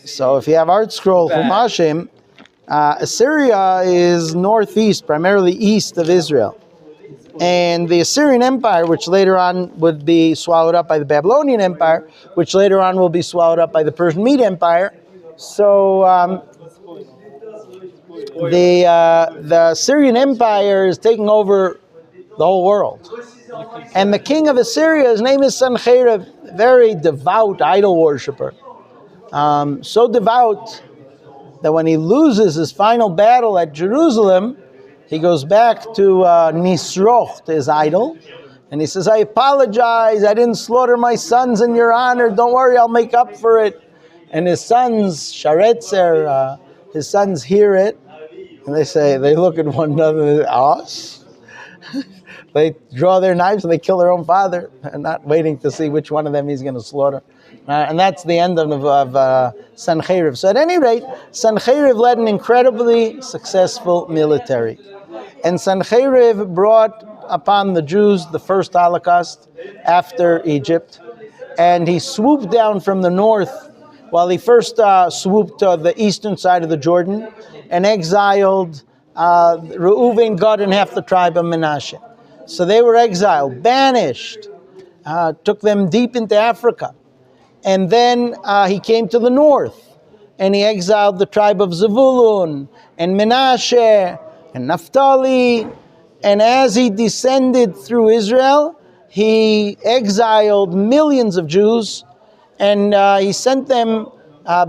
So if you have Art Scroll Humashim, Assyria is northeast, primarily east of Israel. And the Assyrian Empire, which later on would be swallowed up by the Babylonian Empire, which later on will be swallowed up by the Persian Mede Empire. So the Assyrian Empire is taking over the whole world. And the king of Assyria, his name is Sennacherib, very devout idol worshiper. So devout that when he loses his final battle at Jerusalem, he goes back to Nisroch, his idol, and he says, I apologize, I didn't slaughter my sons in your honor, don't worry, I'll make up for it. And his sons, Sharetzer, his sons hear it, and they look at one another, us? They draw their knives and they kill their own father, and not waiting to see which one of them he's going to slaughter. And that's the end of Sennacherib. So at any rate, Sennacherib led an incredibly successful military. And Sennacherib brought upon the Jews the first Holocaust after Egypt. And he swooped down from the north, while he first swooped to the eastern side of the Jordan and exiled Reuven, Gad, and half the tribe of Manasseh. So they were exiled, banished, took them deep into Africa. And then he came to the north, and he exiled the tribe of Zevulun, and Manasseh, and Naphtali. And as he descended through Israel, he exiled millions of Jews, and he sent them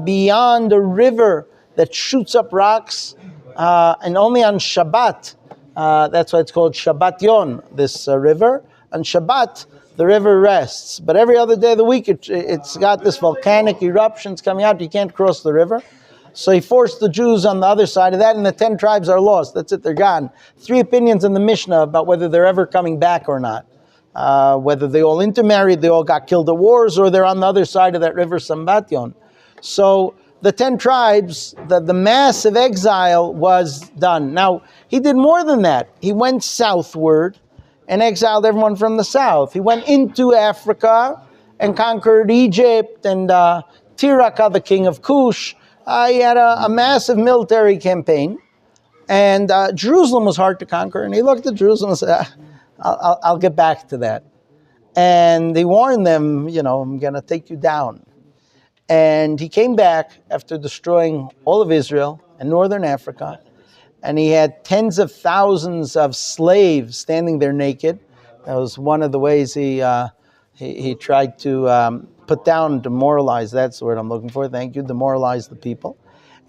beyond a river that shoots up rocks, and only on Shabbat, that's why it's called Shabbat Yon, this river. On Shabbat, the river rests. But every other day of the week, it's got this volcanic eruptions coming out. You can't cross the river. So he forced the Jews on the other side of that, and the 10 tribes are lost. That's it, they're gone. 3 opinions in the Mishnah about whether they're ever coming back or not. Whether they all intermarried, they all got killed at wars, or they're on the other side of that river, Sambatyon. So the 10 tribes, the massive exile was done. Now, he did more than that. He went southward and exiled everyone from the south. He went into Africa and conquered Egypt and Tiraka, the king of Cush. He had a massive military campaign. And Jerusalem was hard to conquer. And he looked at Jerusalem and said, I'll get back to that. And he warned them, I'm going to take you down. And he came back after destroying all of Israel and northern Africa. And he had tens of thousands of slaves standing there naked. That was one of the ways he tried to put down, demoralize, that's the word I'm looking for, thank you, demoralize the people.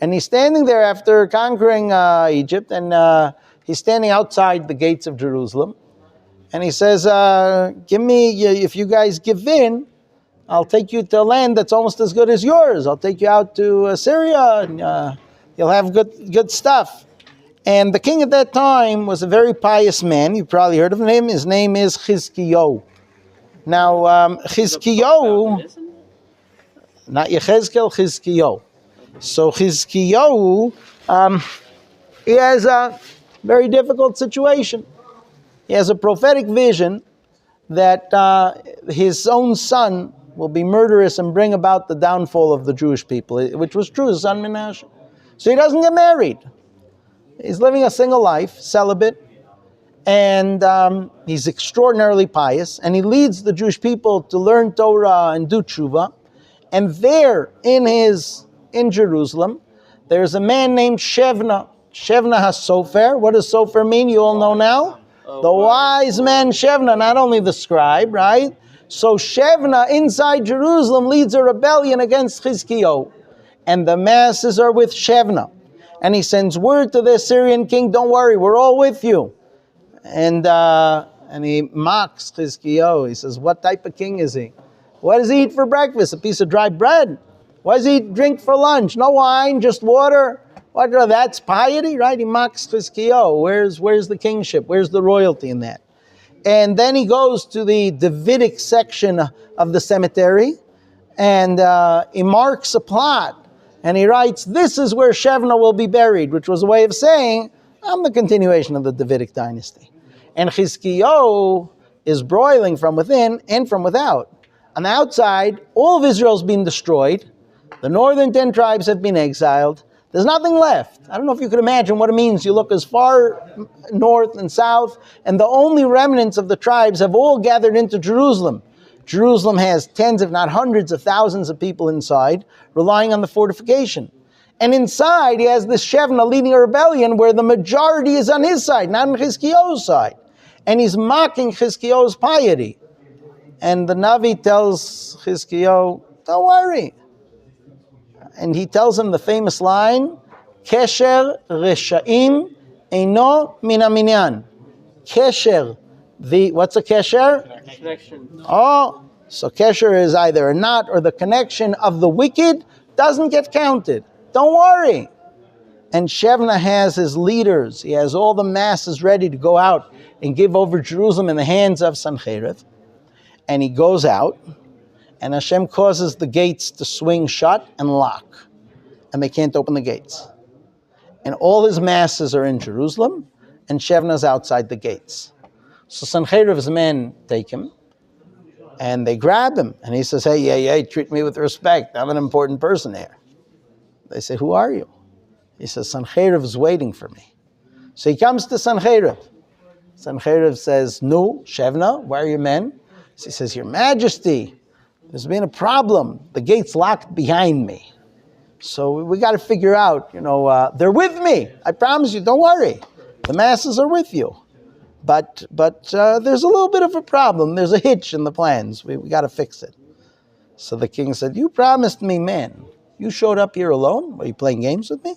And he's standing there after conquering Egypt, and he's standing outside the gates of Jerusalem. And he says, give me, if you guys give in, I'll take you to a land that's almost as good as yours. I'll take you out to Syria, and you'll have good stuff. And the king at that time was a very pious man. You probably heard of him. His name is Chizkiyahu. Now, Chizkiyahu, not Yechezkel, Chizkiyahu. So Chizkiyahu, he has a very difficult situation. He has a prophetic vision that his own son will be murderous and bring about the downfall of the Jewish people, which was true, his son Manasseh. So he doesn't get married. He's living a single life, celibate, and he's extraordinarily pious, and he leads the Jewish people to learn Torah and do tshuva. And there, in Jerusalem, there's a man named Shevna. Shevna HaSofer. What does Sofer mean? You all know now? The wise man Shevna, not only the scribe, right? So Shevna, inside Jerusalem, leads a rebellion against Chizkiyahu. And the masses are with Shevna. and he sends word to the Assyrian king, don't worry, we're all with you. And he mocks Chizkiyahu. He says, what type of king is he? What does he eat for breakfast? A piece of dry bread. What does he drink for lunch? No wine, just water. What? That's piety, right? He mocks Chizkiyahu. Where's the kingship? Where's the royalty in that? And then he goes to the Davidic section of the cemetery, and he marks a plot. And he writes, this is where Shevna will be buried, which was a way of saying, I'm the continuation of the Davidic dynasty. And Chizkiyahu is broiling from within and from without. On the outside, all of Israel's been destroyed. The northern 10 tribes have been exiled. There's nothing left. I don't know if you could imagine what it means. You look as far north and south, and the only remnants of the tribes have all gathered into Jerusalem. Jerusalem has tens, if not hundreds of thousands of people inside, relying on the fortification. And inside, he has this Shevna leading a rebellion where the majority is on his side, not on Chizkiyahu's side. And he's mocking Chizkiyahu's piety. And the Navi tells Chizkiyahu, don't worry. And he tells him the famous line, Kesher Reshaim Eino Min Haminyan. Kesher, what's a kesher? Connection. Oh, so kesher is either a knot or the connection of the wicked doesn't get counted. Don't worry. And Shevna has his leaders. He has all the masses ready to go out and give over Jerusalem in the hands of Sancheriv. And he goes out, and Hashem causes the gates to swing shut and lock. And they can't open the gates. And all his masses are in Jerusalem, and Shevna's outside the gates. So Sancheriv's men take him, and they grab him. And he says, hey, treat me with respect. I'm an important person here. They say, who are you? He says, Sancheriv is waiting for me. So he comes to Sancheriv. Sancheriv says, no, Shevna, where are your men? So he says, Your Majesty, there's been a problem. The gate's locked behind me. So we got to figure out, they're with me. I promise you, don't worry. The masses are with you. But there's a little bit of a problem. There's a hitch in the plans. We got to fix it. So the king said, you promised me men. You showed up here alone? Are you playing games with me?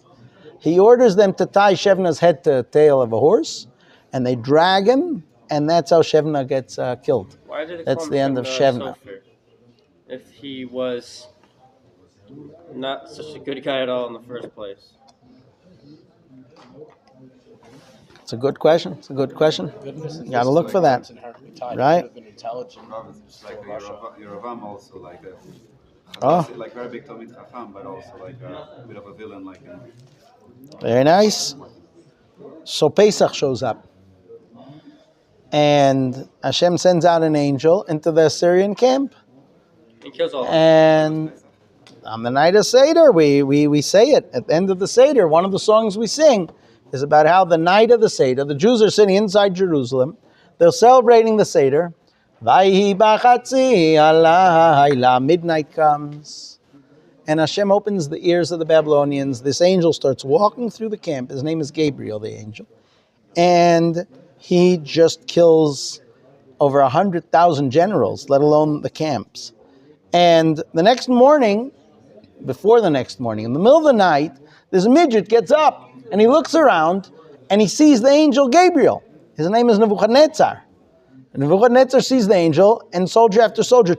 He orders them to tie Shevna's head to the tail of a horse, and they drag him, and that's how Shevna gets killed. Why did it That's call the him end of Shevna. Sofer? If he was not such a good guy at all in the first place. It's a good question. You got to look for that. Right? It's like Yeravam also, like like very big Talmid Chacham, but also like a bit of a villain, like him. Very nice. So Pesach shows up. And Hashem sends out an angel into the Assyrian camp. He kills all. And on the night of Seder, we say it. At the end of the Seder, one of the songs we sing is about how the night of the Seder, the Jews are sitting inside Jerusalem. They're celebrating the Seder. Vayhi b'chatzi halayla, midnight comes. And Hashem opens the ears of the Babylonians. This angel starts walking through the camp. His name is Gabriel, the angel. And he just kills over 100,000 generals, let alone the camps. And the next morning, before the next morning, in the middle of the night, this midget gets up and he looks around and he sees the angel Gabriel. His name is Nebuchadnezzar. And Nebuchadnezzar sees the angel, and soldier after soldier,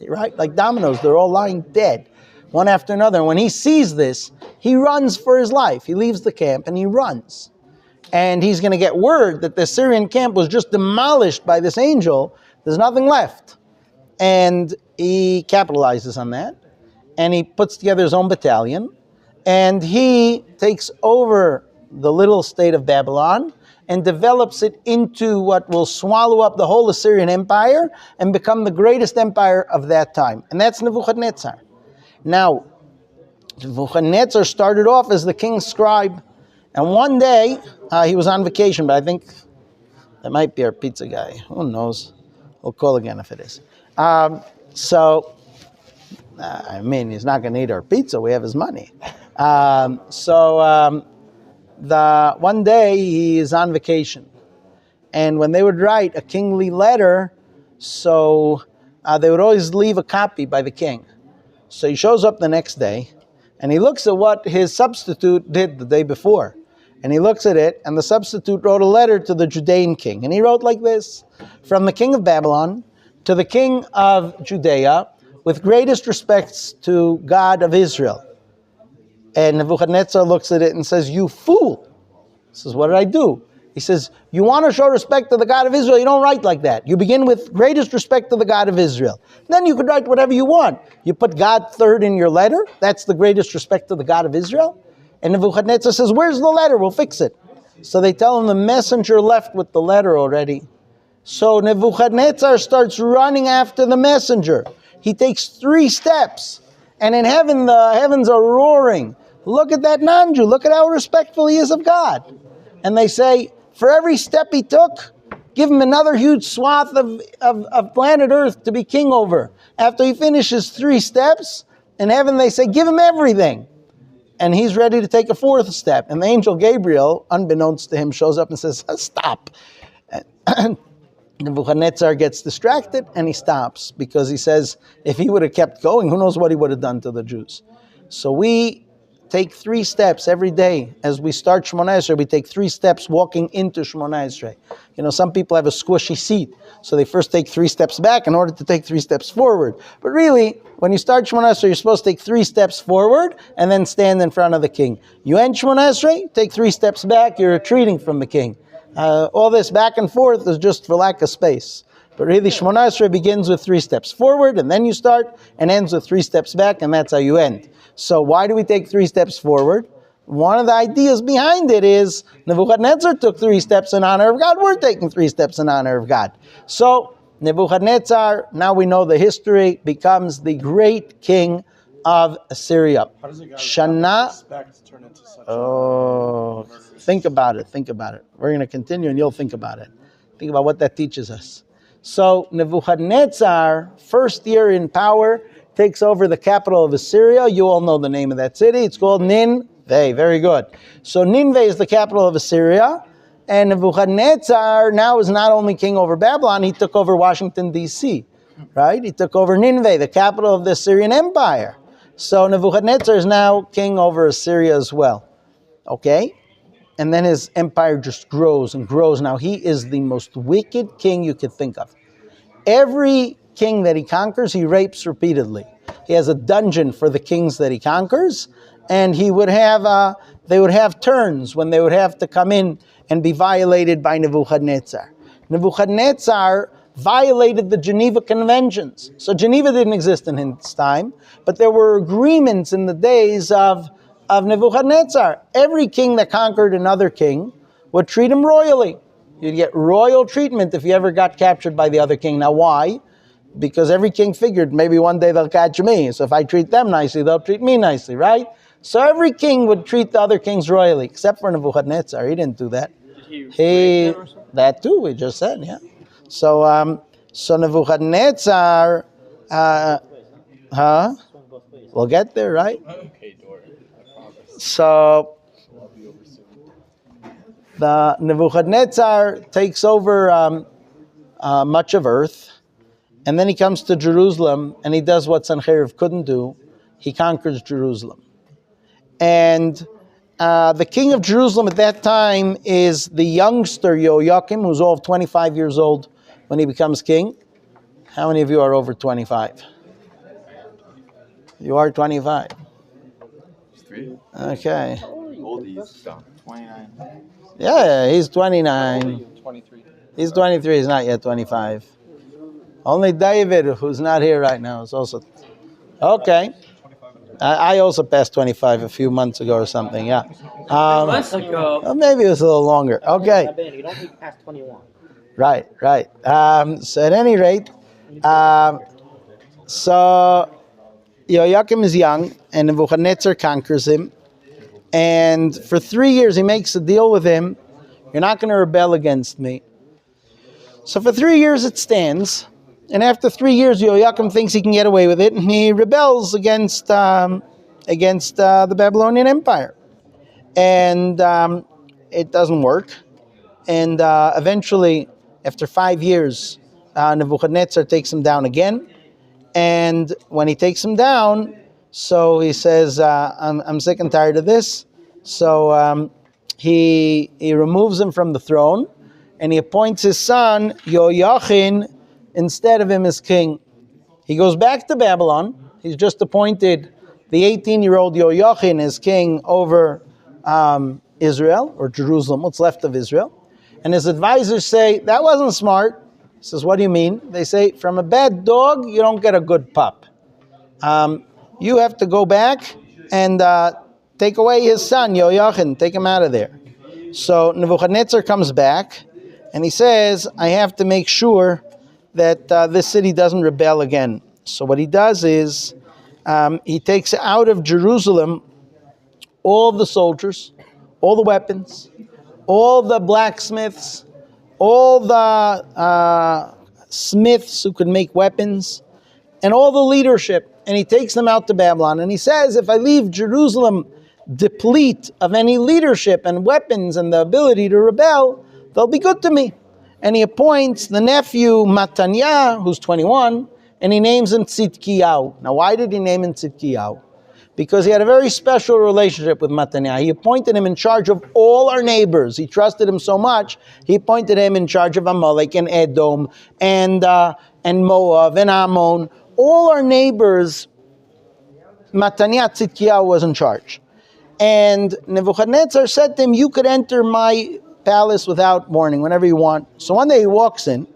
right? Like dominoes, they're all lying dead, one after another. And when he sees this, he runs for his life. He leaves the camp and he runs. And he's going to get word that the Syrian camp was just demolished by this angel. There's nothing left. And he capitalizes on that. And he puts together his own battalion. And he takes over the little state of Babylon and develops it into what will swallow up the whole Assyrian empire and become the greatest empire of that time. And that's Nebuchadnezzar. Now, Nebuchadnezzar started off as the king's scribe. And one day, he was on vacation, but I think that might be our pizza guy. Who knows? We'll call again if it is. He's not going to eat our pizza. We have his money. The one day he is on vacation, and when they would write a kingly letter, so they would always leave a copy by the king. So he shows up the next day, And he looks at what his substitute did the day before. And he looks at it, and the substitute wrote a letter to the Judean king. And he wrote like this: from the king of Babylon to the king of Judea, with greatest respects to God of Israel. And Nebuchadnezzar looks at it and says, you fool. He says, what did I do? He says, you want to show respect to the God of Israel, you don't write like that. You begin with greatest respect to the God of Israel. Then you could write whatever you want. You put God third in your letter, that's the greatest respect to the God of Israel. And Nebuchadnezzar says, where's the letter? We'll fix it. So they tell him the messenger left with the letter already. So Nebuchadnezzar starts running after the messenger. He takes 3 steps. And in heaven, the heavens are roaring. Look at that non-Jew. Look at how respectful he is of God. And they say, for every step he took, give him another huge swath of planet Earth to be king over. After he finishes 3 steps, in heaven they say, give him everything. And he's ready to take a 4th step. And the angel Gabriel, unbeknownst to him, shows up and says, stop. And Nebuchadnezzar gets distracted and he stops, because he says, if he would have kept going, who knows what he would have done to the Jews. So we take 3 steps every day. As we start Shemona Esrei, we take 3 steps walking into Shemona Esrei. You know, some people have a squishy seat, so they first take 3 steps back in order to take 3 steps forward. But really, when you start Shemona Esrei, you're supposed to take 3 steps forward and then stand in front of the king. You end Shemona Esrei, take 3 steps back, you're retreating from the king. All this back and forth is just for lack of space. But really, Shemona Esrei begins with 3 steps forward, and then you start, and ends with 3 steps back, and that's how you end. So why do we take 3 steps forward? One of the ideas behind it is Nebuchadnezzar took 3 steps in honor of God. We're taking 3 steps in honor of God. So Nebuchadnezzar, now we know the history, becomes the great king of Assyria. How does a guy Shana. respect turn into such Oh, think about it. Think about it. We're going to continue, and you'll think about it. Think about what that teaches us. So Nebuchadnezzar, first year in power, takes over the capital of Assyria. You all know the name of that city. It's called Nineveh. Very good. So Nineveh is the capital of Assyria. And Nebuchadnezzar now is not only king over Babylon, he took over Washington, D.C., right? He took over Nineveh, the capital of the Assyrian Empire. So Nebuchadnezzar is now king over Assyria as well. Okay? And then his empire just grows and grows. Now he is the most wicked king you could think of. Every king that he conquers, he rapes repeatedly. He has a dungeon for the kings that he conquers, and he would have they would have turns when they would have to come in and be violated by Nebuchadnezzar. Nebuchadnezzar violated the Geneva Conventions. So Geneva didn't exist in his time, but there were agreements in the days of Nebuchadnezzar. Every king that conquered another king would treat him royally. You'd get royal treatment if you ever got captured by the other king. Now why? Because every king figured maybe one day they'll catch me. So if I treat them nicely, they'll treat me nicely, right? So every king would treat the other kings royally, except for Nebuchadnezzar. He didn't do that. Did he rape them or something? That too, we just said, yeah. So Nebuchadnezzar, we'll get there, right? Okay, Dory, I promise. So I'll be over soon. the Nebuchadnezzar takes over much of earth, and then he comes to Jerusalem, and he does what Sennacherib couldn't do. He conquers Jerusalem. And the king of Jerusalem at that time is the youngster Yoakim, who's all of 25 years old when he becomes king. How many of you are over 25? You are 25. 3. Okay. Oldies. 29. Yeah, he's 29. 23. He's 23, he's not yet 25. Only David, who's not here right now, is also... Okay. I also passed 25 a few months ago or something, yeah. Months ago. Well, maybe it was a little longer. Okay. You don't think past 21. Right. So at any rate, so Yoakim is young, and Nebuchadnezzar conquers him. And for 3 years, he makes a deal with him. You're not going to rebel against me. So for 3 years, it stands. And after 3 years, Yoakim thinks he can get away with it, and he rebels against the Babylonian Empire. And it doesn't work. And eventually, after 5 years, Nebuchadnezzar takes him down again. And when he takes him down, So he says, I'm sick and tired of this. So he removes him from the throne, and he appoints his son Yoyachin instead of him as king. He goes back to Babylon. He's just appointed the 18-year-old Yoyachin as king over Israel, or Jerusalem, what's left of Israel. And his advisors say, that wasn't smart. He says, what do you mean? They say, from a bad dog, you don't get a good pup. You have to go back and take away his son, Yoyachin, take him out of there. So Nebuchadnezzar comes back, and he says, I have to make sure that this city doesn't rebel again. So what he does is, he takes out of Jerusalem all the soldiers, all the weapons, all the blacksmiths, all the smiths who could make weapons, and all the leadership, and he takes them out to Babylon. And he says, if I leave Jerusalem deplete of any leadership and weapons and the ability to rebel, they'll be good to me. And he appoints the nephew Matanel, who's 21, and he names him Tzidkiyahu. Now, why did he name him Tzidkiyahu? Because he had a very special relationship with Natanel. He appointed him in charge of all our neighbors. He trusted him so much, he appointed him in charge of Amalek and Edom and Moab and Ammon. All our neighbors, Natanel Tzidkiyahu was in charge. And Nebuchadnezzar said to him, you could enter my palace without warning, whenever you want. So one day he walks in,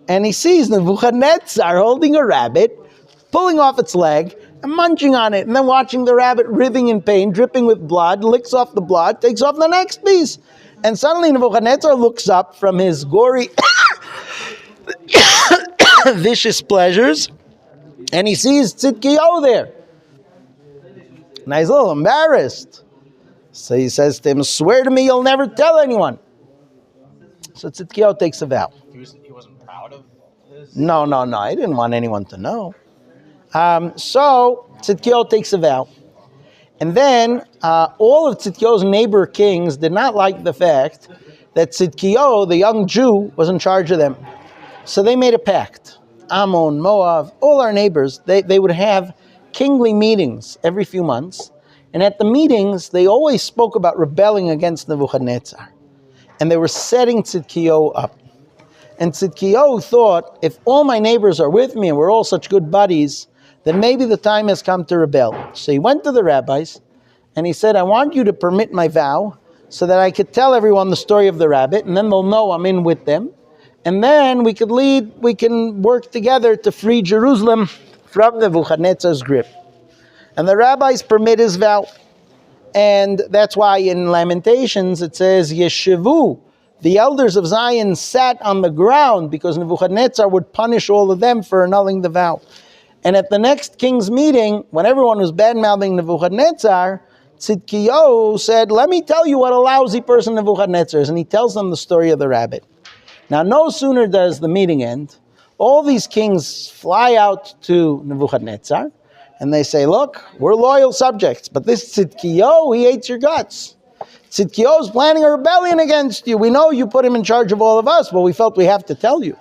and he sees Nebuchadnezzar holding a rabbit, pulling off its leg, and munching on it, and then watching the rabbit writhing in pain, dripping with blood, licks off the blood, takes off the next piece. And suddenly Nebuchadnezzar looks up from his gory, vicious pleasures, and he sees Tzidkiyahu there. Now he's a little embarrassed. So he says to him, swear to me you'll never tell anyone. So Tzidkiyahu takes a vow. He wasn't proud of this? No. He didn't want anyone to know. So Tzidkiyahu takes a vow. And then all of Tzidkiyahu's neighbor kings did not like the fact that Tzidkiyahu, the young Jew, was in charge of them. So they made a pact. Ammon, Moab, all our neighbors, they would have kingly meetings every few months. And at the meetings, they always spoke about rebelling against Nebuchadnezzar. And they were setting Tzidkiyahu up. And Tzidkiyahu thought, if all my neighbors are with me and we're all such good buddies, then maybe the time has come to rebel. So he went to the rabbis and he said, I want you to permit my vow so that I could tell everyone the story of the rabbit, and then they'll know I'm in with them. And then we can work together to free Jerusalem from Nebuchadnezzar's grip. And the rabbis permit his vow. And that's why in Lamentations it says, Yeshivu, the elders of Zion sat on the ground because Nebuchadnezzar would punish all of them for annulling the vow. And at the next king's meeting, when everyone was bad-mouthing Nebuchadnezzar, Tzidkiyahu said, let me tell you what a lousy person Nebuchadnezzar is. And he tells them the story of the rabbit. Now, no sooner does the meeting end, all these kings fly out to Nebuchadnezzar, and they say, look, we're loyal subjects, but this Tzidkiyahu, he hates your guts. Tzidkiyahu is planning a rebellion against you. We know you put him in charge of all of us, but we felt we have to tell you.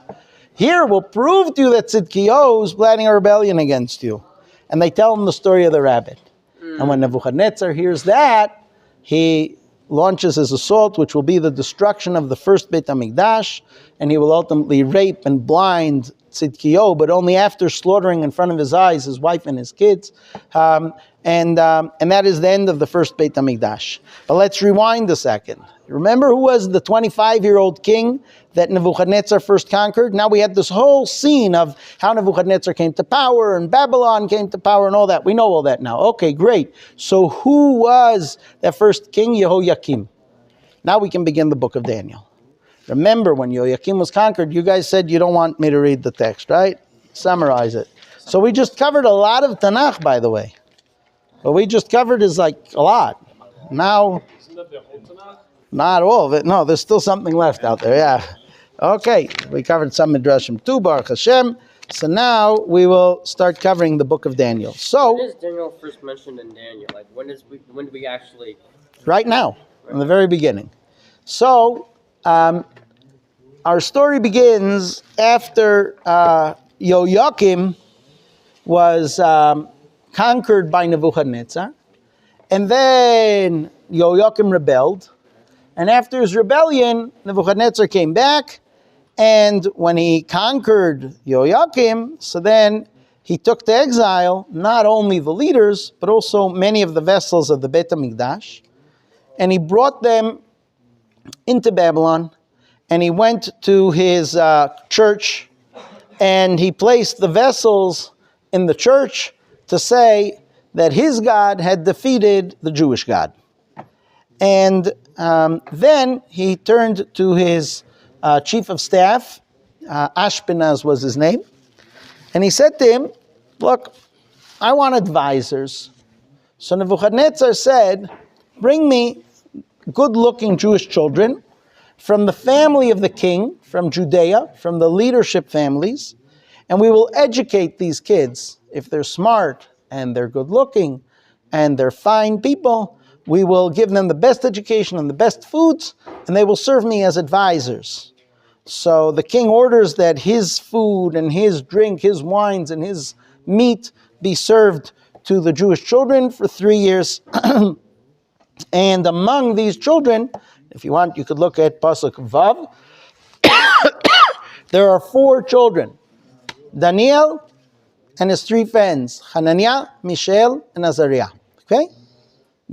Here, we'll prove to you that Tzidkiyahu is planning a rebellion against you. And they tell him the story of the rabbit. And when Nebuchadnezzar hears that, he launches his assault, which will be the destruction of the first Beit HaMikdash, and he will ultimately rape and blind Tzidkiyahu, but only after slaughtering in front of his eyes his wife and his kids. And that is the end of the first Beit HaMikdash. But let's rewind a second. Remember who was the 25-year-old king that Nebuchadnezzar first conquered? Now we had this whole scene of how Nebuchadnezzar came to power and Babylon came to power and all that. We know all that now. Okay, great. So who was that first king? Yehoiakim. Now we can begin the book of Daniel. Remember when Yehoiakim was conquered, you guys said you don't want me to read the text, right? Summarize it. So we just covered a lot of Tanakh, by the way. What we just covered is like a lot. Now, not all of it. No, there's still something left out there, yeah. Okay, we covered some Midrashim too, Baruch Hashem. So now we will start covering the book of Daniel. So, when is Daniel first mentioned in Daniel? Like, when do we actually... Right now, in the very beginning. So, our story begins after Yehoiakim was conquered by Nebuchadnezzar. And then Yoakim rebelled. And after his rebellion, Nebuchadnezzar came back. And when he conquered Yoakim, so then he took to exile not only the leaders, but also many of the vessels of the Beit HaMikdash. And he brought them into Babylon. And he went to his church. And he placed the vessels in the church to say that his God had defeated the Jewish God. And then he turned to his chief of staff, Ashpenaz was his name, and he said to him, look, I want advisors. So Nebuchadnezzar said, bring me good-looking Jewish children from the family of the king, from Judea, from the leadership families, and we will educate these kids. If they're smart and they're good-looking and they're fine people, we will give them the best education and the best foods, and they will serve me as advisors. So the king orders that his food and his drink, his wines and his meat be served to the Jewish children for 3 years. And among these children, if you want, you could look at Pasuk Vav. There are 4 children. Daniel and his 3 friends, Hananiah, Mishael, and Azariah. Okay?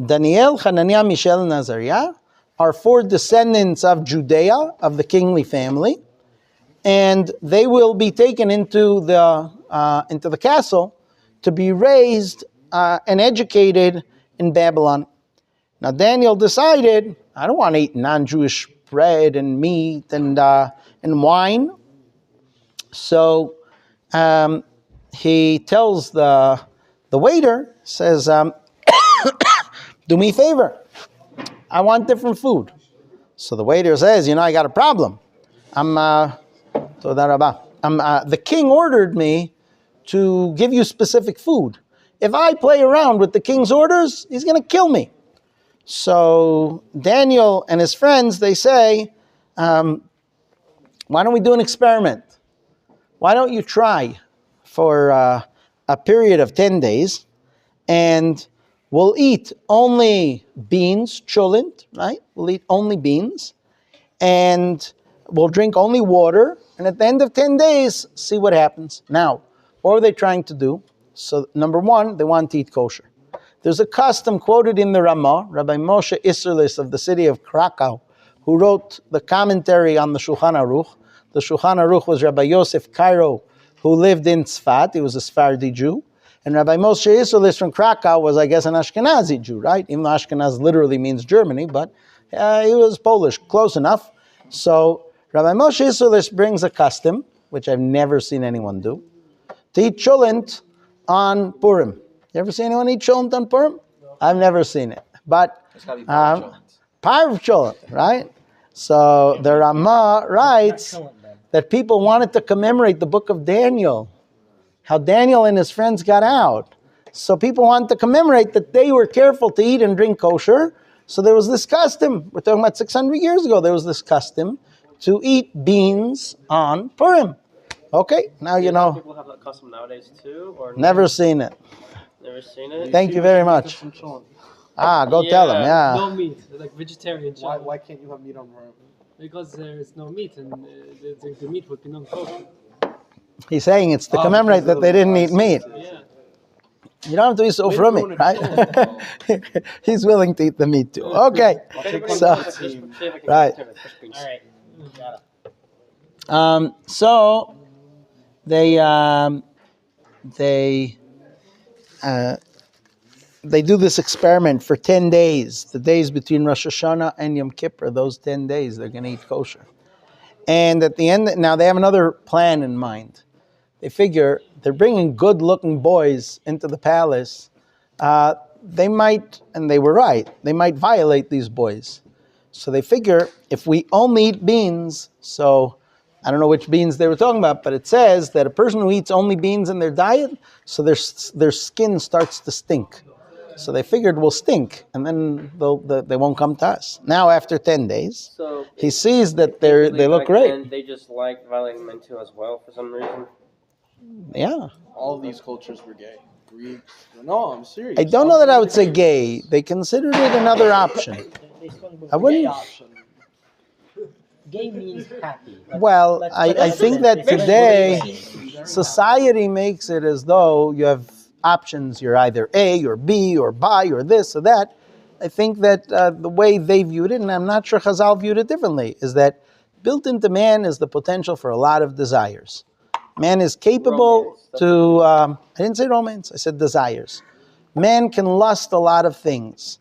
Daniel, Hananiah, Mishael, and Azariah are 4 descendants of Judea, of the kingly family, and they will be taken into the castle to be raised and educated in Babylon. Now Daniel decided, I don't want to eat non-Jewish bread and meat and wine. So he tells the waiter, says, do me a favor. I want different food. So the waiter says, I got a problem. The king ordered me to give you specific food. If I play around with the king's orders, he's going to kill me. So Daniel and his friends, they say, why don't we do an experiment? Why don't you try for a period of 10 days, and we'll eat only beans, cholent, right? We'll eat only beans, and we'll drink only water, and at the end of 10 days, see what happens. Now, what are they trying to do? So, number one, they want to eat kosher. There's a custom quoted in the Ramah, Rabbi Moshe Isserlis of the city of Krakow, who wrote the commentary on the Shulchan Aruch. The Shulchan Aruch was Rabbi Yosef Cairo, who lived in Tzfat. He was a Sephardi Jew. And Rabbi Moshe Isserlis from Krakow was, I guess, an Ashkenazi Jew, right? Even though Ashkenaz literally means Germany, but he was Polish, close enough. So Rabbi Moshe Isserlis brings a custom, which I've never seen anyone do, to eat cholent on Purim. You ever see anyone eat cholent on Purim? I've never seen it. But parv cholent, right? So the Ramah writes that people wanted to commemorate the book of Daniel, how Daniel and his friends got out. So people wanted to commemorate that they were careful to eat and drink kosher. So there was this custom. We're talking about 600 years ago. There was this custom to eat beans on Purim. Okay, now you know. People have that custom nowadays too, or Never seen it. Never seen it. Thank you very much. Go tell them. Yeah. No meat, like vegetarian. Why can't you have meat on Purim? Because there is no meat, and the meat would be non-kosher. He's saying it's to commemorate that they didn't eat meat. Yeah. You don't have to be so frumy, right? He's willing to eat the meat too. Okay. So, right. All right. So they do this experiment for 10 days. The days between Rosh Hashanah and Yom Kippur, those 10 days, they're going to eat kosher. And at the end, now they have another plan in mind. They figure they're bringing good-looking boys into the palace. They might, and they were right, they might violate these boys. So they figure if we only eat beans, so I don't know which beans they were talking about, but it says that a person who eats only beans in their diet, so their skin starts to stink. So they figured we'll stink, and then they won't come to us. Now, after 10 days, so he sees that they look great. And they just like violating men too as well for some reason. Yeah. All of these cultures were gay. Greeks. No, I'm serious. I don't know that I would say gay. They considered it another option. They spoke about I wouldn't. gay option. Gay means happy. Well, I think that today society makes it as though you have options. You're either A or B or bi or this or that. I think that the way they viewed it, and I'm not sure Chazal viewed it differently, is that built into man is the potential for a lot of desires. Man is capable to, I didn't say romance, I said desires. Man can lust a lot of things.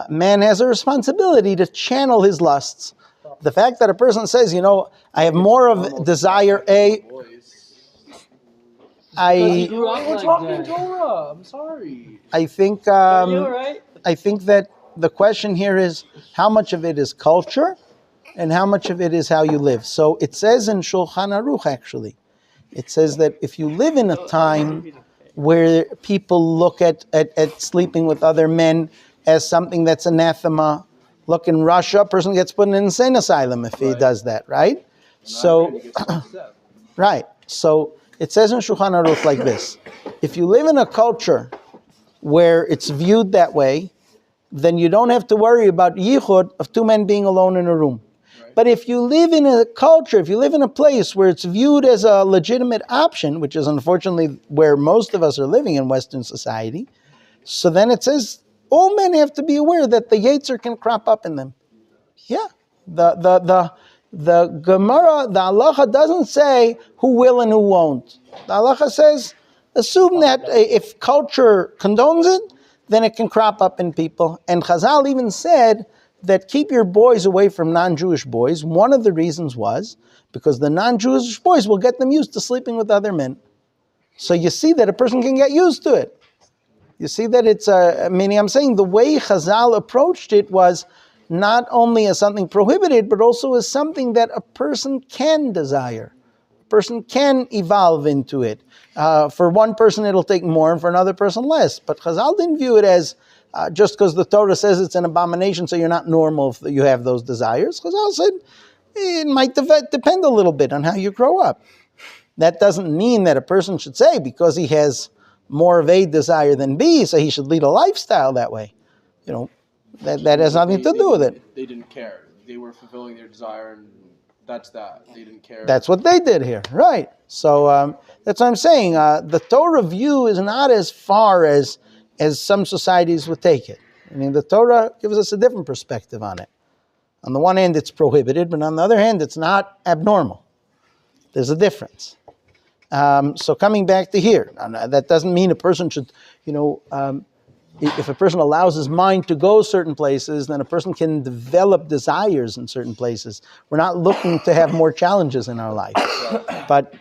Man has a responsibility to channel his lusts. The fact that a person says, I have more of desire A, We're talking Torah. I'm sorry. I think that the question here is how much of it is culture and how much of it is how you live. So it says in Shulchan Aruch, actually, it says that if you live in a time where people look at sleeping with other men as something that's anathema, look, in Russia, a person gets put in an insane asylum if he does that, right? So, right. So it says in Shulchan Aruch like this: if you live in a culture where it's viewed that way, then you don't have to worry about yichud of two men being alone in a room. But if you live in a culture, if you live in a place where it's viewed as a legitimate option, which is unfortunately where most of us are living in Western society, so then it says all men have to be aware that the yetzer can crop up in them. Yeah, the Gemara, the halacha doesn't say who will and who won't. The halacha says assume that if culture condones it, then it can crop up in people. And Chazal even said that keep your boys away from non-Jewish boys. One of the reasons was because the non-Jewish boys will get them used to sleeping with other men. So you see that a person can get used to it. You see that it's meaning I'm saying the way Chazal approached it was not only as something prohibited, but also as something that a person can desire. A person can evolve into it. For one person it'll take more, and for another person less. But Chazal didn't view it as just because the Torah says it's an abomination, so you're not normal if you have those desires. Chazal said it might depend a little bit on how you grow up. That doesn't mean that a person should say because he has more of A desire than B, so he should lead a lifestyle that way. That has nothing to do with it. They didn't care. They were fulfilling their desire, and that's that. They didn't care. That's what they did here, right? So that's what I'm saying. The Torah view is not as far as some societies would take it. I mean, the Torah gives us a different perspective on it. On the one hand, it's prohibited, but on the other hand, it's not abnormal. There's a difference. So coming back to here, that doesn't mean a person should, if a person allows his mind to go certain places, then a person can develop desires in certain places. We're not looking to have more challenges in our life. But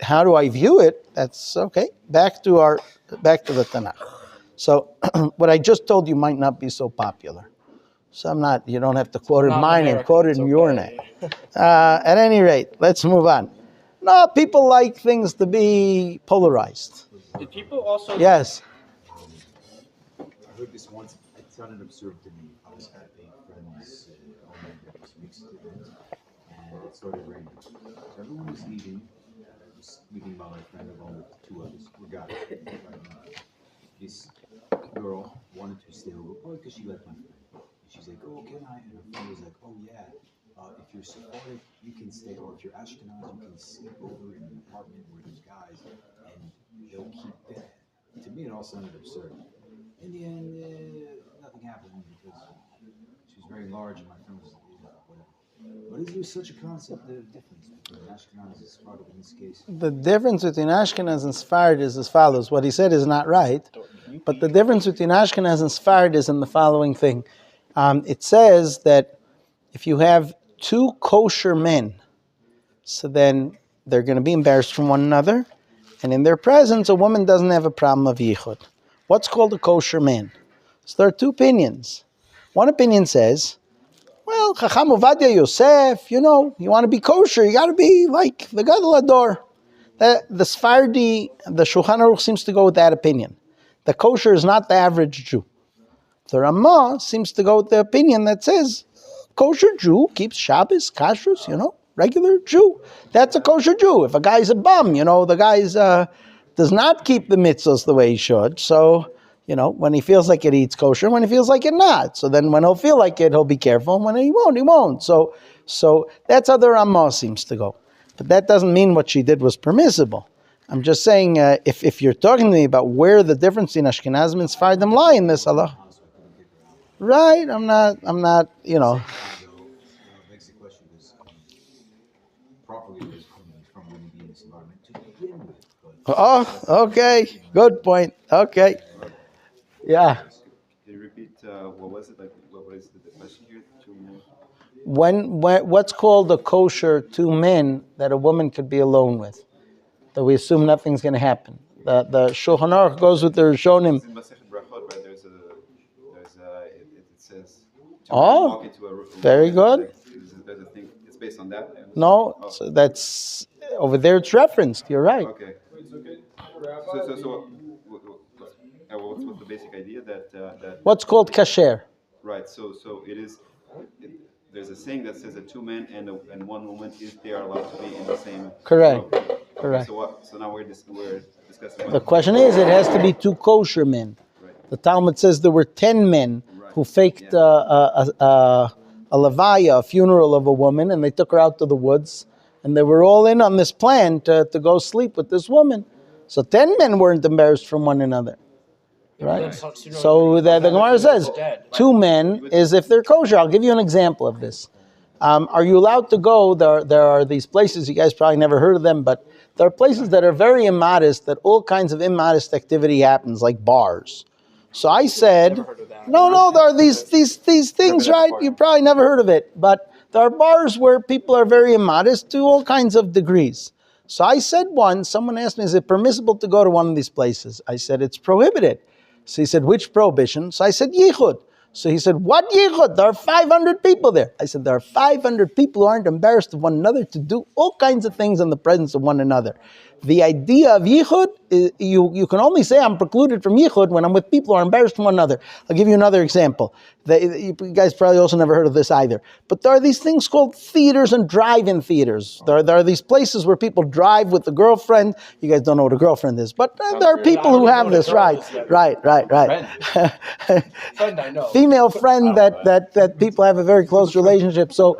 how do I view it? That's okay. Back to the Tanakh. So what I just told you might not be so popular. So you don't have to quote it in my name, quote it in your name. At any rate, let's move on. No, people like things to be polarized. Did people also? Yes. I heard this once. It sounded absurd to me. I was at a friend's mixed event, and it started raining. So everyone was leaving. I was leaving my friend along with two others. We got it. This girl wanted to stay over because she liked my friend. And she's like, "Oh, can I?" And her friend was like, "Oh yeah. If you're Sephardic, you can stay, or if you're Ashkenaz, you can sleep over in an apartment where there's guys, and they'll keep that." To me, it all sounded absurd. In the end, nothing happened because she was very large, and my friend was, whatever. But is there such a concept of difference between Ashkenaz and Sephardic in this case? The difference between Ashkenaz and Sephardic is as follows. What he said is not right, but the difference between Ashkenaz and Sephardic is in the following thing. It says that if you have two kosher men, so then they're going to be embarrassed from one another, and in their presence, a woman doesn't have a problem of yichud. What's called a kosher man? So there are two opinions. One opinion says, well, Chacham Ovadia Yosef, you want to be kosher, you got to be like the Gadol Hador. The Sephardi, the Shulchan Aruch seems to go with that opinion. The kosher is not the average Jew. The Ramah seems to go with the opinion that says, kosher Jew keeps Shabbos, kashrus, regular Jew. That's a kosher Jew. If a guy's a bum, the guy's does not keep the mitzvahs the way he should. So, when he feels like it, eats kosher. When he feels like it, not. So then when he'll feel like it, he'll be careful. And when he won't, he won't. So that's how the Ramah seems to go. But that doesn't mean what she did was permissible. I'm just saying, if you're talking to me about where the difference in Ashkenazim and Sephardim lie in this Allah, right? I'm not. Makes the question is properly from women being in this environment to begin with. Oh, okay. Good point. Okay. Yeah. Can you repeat what was it? Like, what is the question here? 2 men. When what's called a kosher 2 men that a woman could be alone with, that we assume nothing's going to happen. The Shulchan Aruch goes with the Rishonim. In Masechet Brachot, right? It says. Oh, very good. There's a thing. It's based on that. No, so that's over there. It's referenced. You're right. Okay. So what's the basic idea that What's called kasher? Right. So it is. There's a saying that says that 2 men and 1 woman they are allowed to be in the same. Correct. Okay, Correct. So now we're discussing. The question is, it has to be 2 kosher men. Right. The Talmud says there were 10 men who faked a levaya, a funeral of a woman, and they took her out to the woods, and they were all in on this plan to go sleep with this woman. So 10 men weren't embarrassed from one another. Right? So the Gemara says 2 men is if they're kosher. I'll give you an example of this. Are you allowed to go? There are these places, you guys probably never heard of them, but there are places that are very immodest, that all kinds of immodest activity happens, like bars. So I said, no, there are these things, right? You probably never heard of it, but there are bars where people are very immodest to all kinds of degrees. So I said someone asked me, is it permissible to go to one of these places? I said, it's prohibited. So he said, which prohibition? So I said, yichud. So he said, what yichud? There are 500 people there. I said, there are 500 people who aren't embarrassed of one another to do all kinds of things in the presence of one another. The idea of yichud, you can only say I'm precluded from yichud when I'm with people who are embarrassed from one another. I'll give you another example. You guys probably also never heard of this either. But there are these things called theaters and drive-in theaters. There are these places where people drive with a girlfriend. You guys don't know what a girlfriend is, but there are people who have this. Right. Friend I know. Female friend that people have a very close relationship. So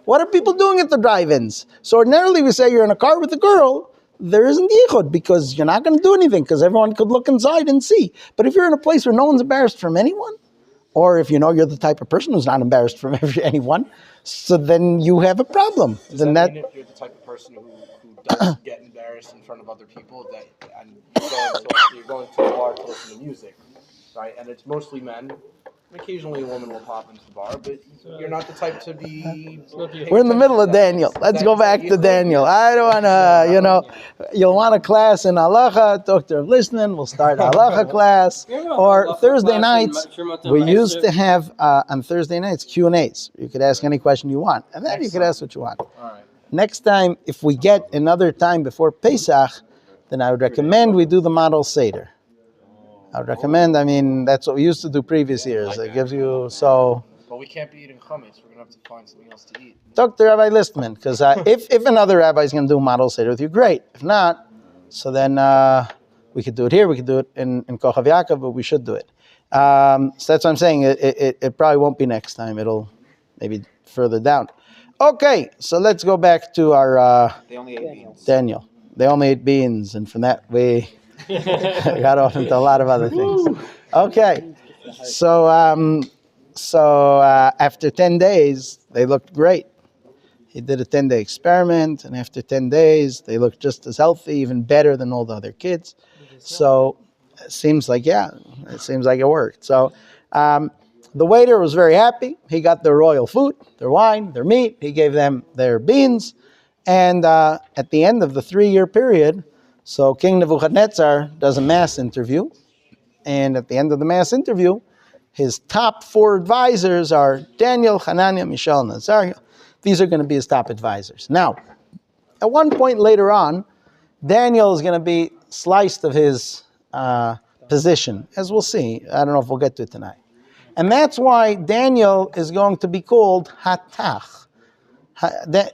what are people doing at the drive-ins? So ordinarily we say you're in a car with a girl. There isn't yichud because you're not going to do anything because everyone could look inside and see. But if you're in a place where no one's embarrassed from anyone, or if you're the type of person who's not embarrassed from anyone, so then you have a problem. Does that mean if you're the type of person who does get embarrassed in front of other people, and you're going to a bar to listen to music, right? And it's mostly men. Occasionally a woman will pop into the bar, but you're not the type to be... We're in the middle of Daniel. Let's go back to Daniel. I don't want to, you'll want a class in halacha, talk to listening, we'll start a halacha class. Or Thursday nights, we used to have, on Thursday nights, Q&As. You could ask any question you want, and then you could ask what you want. Next time, if we get another time before Pesach, then I would recommend we do the model Seder. I would recommend, that's what we used to do previous years. It gives you, But we can't be eating chametz. We're going to have to find something else to eat. Talk to Rabbi Listman, because if another rabbi is going to do a model Seder with you, great. If not, so then we could do it here, we could do it in Kochav Yaakov, but we should do it. So that's what I'm saying. It probably won't be next time. It'll maybe further down. Okay, so let's go back to our They only ate beans. Daniel. They only ate beans, and from that we got off into a lot of other things. Okay, so after 10 days, they looked great. He did a 10-day experiment, and after 10 days, they looked just as healthy, even better than all the other kids. So it seems like it worked. So the waiter was very happy. He got their royal food, their wine, their meat. He gave them their beans. And at the end of the 3-year period, so King Nebuchadnezzar does a mass interview. And at the end of the mass interview, his top 4 advisors are Daniel, Hananiah, Mishael, and Azariah. These are going to be his top advisors. Now, at one point later on, Daniel is going to be sliced of his position, as we'll see. I don't know if we'll get to it tonight. And that's why Daniel is going to be called Hatach.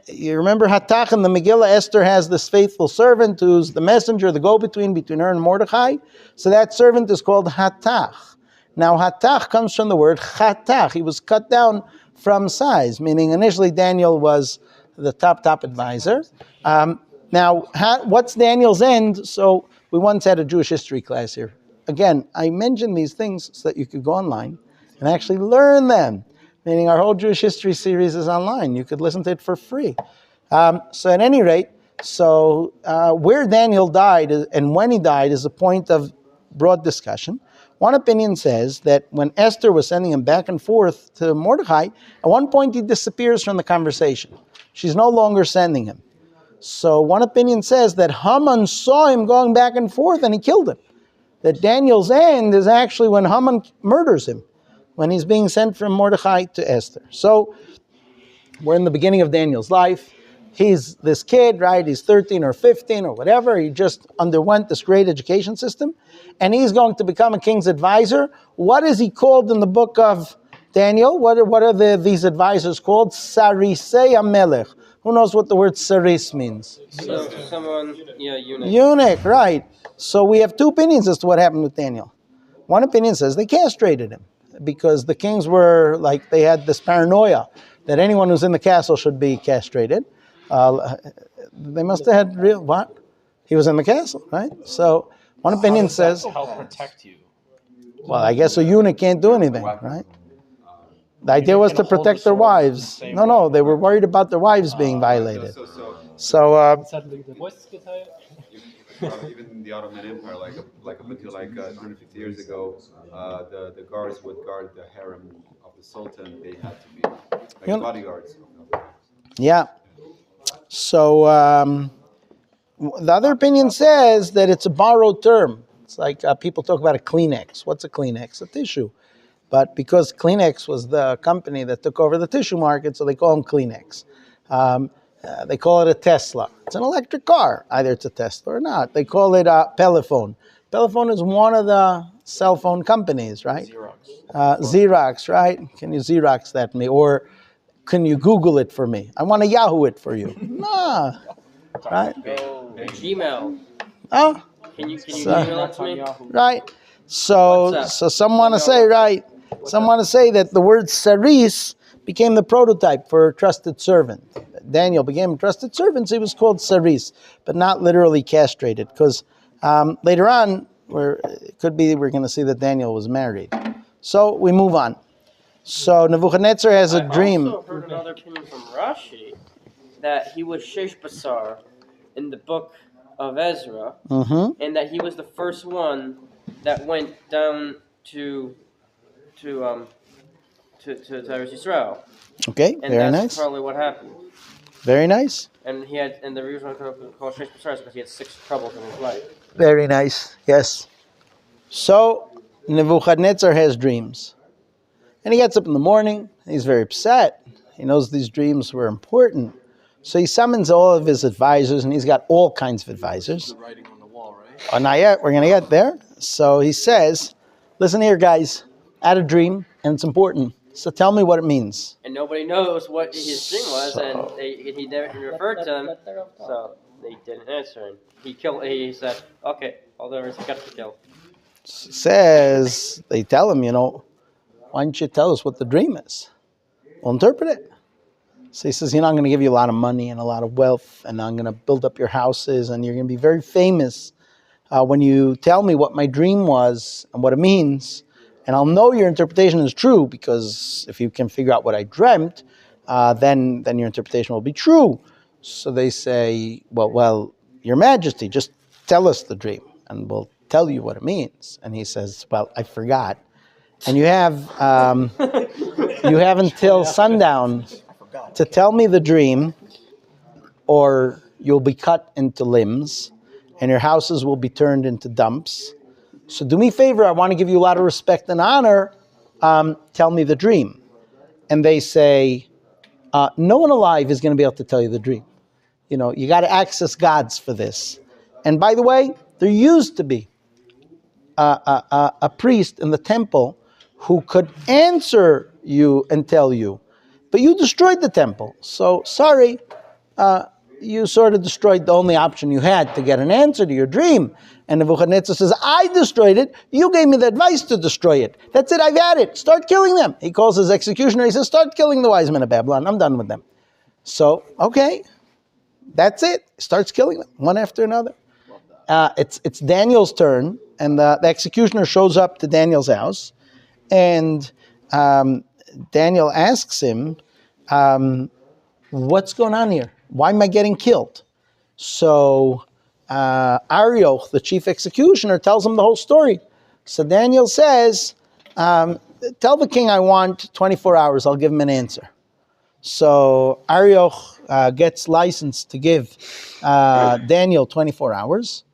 You remember Hatach in the Megillah, Esther has this faithful servant who's the messenger, the go-between between her and Mordechai. So that servant is called Hatach. Now Hatach comes from the word Chatach. He was cut down from size, meaning initially Daniel was the top advisor. Now, what's Daniel's end? So we once had a Jewish history class here. Again, I mention these things so that you could go online and actually learn them. Meaning our whole Jewish history series is online. You could listen to it for free. So at any rate, where Daniel died and when he died is a point of broad discussion. One opinion says that when Esther was sending him back and forth to Mordechai, at one point he disappears from the conversation. She's no longer sending him. So one opinion says that Haman saw him going back and forth and he killed him. That Daniel's end is actually when Haman murders him, when he's being sent from Mordechai to Esther. So we're in the beginning of Daniel's life. He's this kid, right? He's 13 or 15 or whatever. He just underwent this great education system. And he's going to become a king's advisor. What is he called in the book of Daniel? What are these advisors called? Sarisei HaMelech. Who knows what the word saris means? So someone, eunuch. Eunuch, right. So we have two opinions as to what happened with Daniel. One opinion says they castrated him because the kings were like, they had this paranoia that anyone who's in the castle should be castrated. They must have had what? He was in the castle, right? So one opinion says, help protect you. Well, I guess a eunuch can't do anything, right? The idea was to protect their wives. No, they were worried about their wives being violated. So even the Ottoman Empire, like up until 250 years ago, the guards would guard the harem of the Sultan. They had to be like bodyguards. Yeah. So the other opinion says that it's a borrowed term. It's like people talk about a Kleenex. What's a Kleenex? A tissue. But because Kleenex was the company that took over the tissue market, so they call them Kleenex. They call it a Tesla. It's an electric car. Either it's a Tesla or not. They call it a Pelephone. Pelephone is one of the cell phone companies, right? Xerox, right? Can you Xerox that to me? Or can you Google it for me? I want to Yahoo it for you. Nah. Right? Gmail. Oh? Can you email it to me? Right. So some want to say, right, some want to say that the word saris became the prototype for a trusted servant. Daniel became a trusted servant, so he was called saris, but not literally castrated, because later on, we're going to see that Daniel was married. So we move on. So Nebuchadnezzar has a dream. I also heard another opinion from Rashi that he was Shesh Basar in the book of Ezra, and that he was the first one that went down to Eretz Yisrael. Okay, and very that's nice. probably what happened. Very nice. And the reason why I called Shesh Basar is because he had 6 troubles in his life. Very nice. Yes. So Nebuchadnezzar has dreams. And he gets up in the morning. He's very upset. He knows these dreams were important. So he summons all of his advisors, and he's got all kinds of advisors. The writing on the wall, right? Oh, not yet. We're going to get there. So he says, listen here, guys. I had a dream, and it's important. So tell me what it means. And nobody knows what his dream was, and he never referred to them, so they didn't answer him. He said, okay, all there is got to kill. Says, they tell him, why don't you tell us what the dream is? We'll interpret it. So he says, I'm going to give you a lot of money and a lot of wealth, and I'm going to build up your houses, and you're going to be very famous when you tell me what my dream was and what it means. And I'll know your interpretation is true, because if you can figure out what I dreamt, then your interpretation will be true. So they say, well, Your Majesty, just tell us the dream, and we'll tell you what it means. And he says, well, I forgot. And you have until sundown to tell me the dream, or you'll be cut into limbs, and your houses will be turned into dumps. So do me a favor, I want to give you a lot of respect and honor. Tell me the dream. And they say, no one alive is going to be able to tell you the dream. You got to access gods for this. And by the way, there used to be a priest in the temple who could answer you and tell you. but you destroyed the temple. So sorry, you sort of destroyed the only option you had to get an answer to your dream. And Nebuchadnezzar says, I destroyed it. You gave me the advice to destroy it. That's it, I've had it. Start killing them. He calls his executioner. He says, start killing the wise men of Babylon. I'm done with them. So, okay, that's it. Starts killing them, one after another. It's Daniel's turn, and the executioner shows up to Daniel's house, and Daniel asks him, what's going on here? Why am I getting killed? So Arioch, the chief executioner, tells him the whole story. So Daniel says, tell the king I want 24 hours, I'll give him an answer. So Arioch gets licensed to give Daniel 24 hours.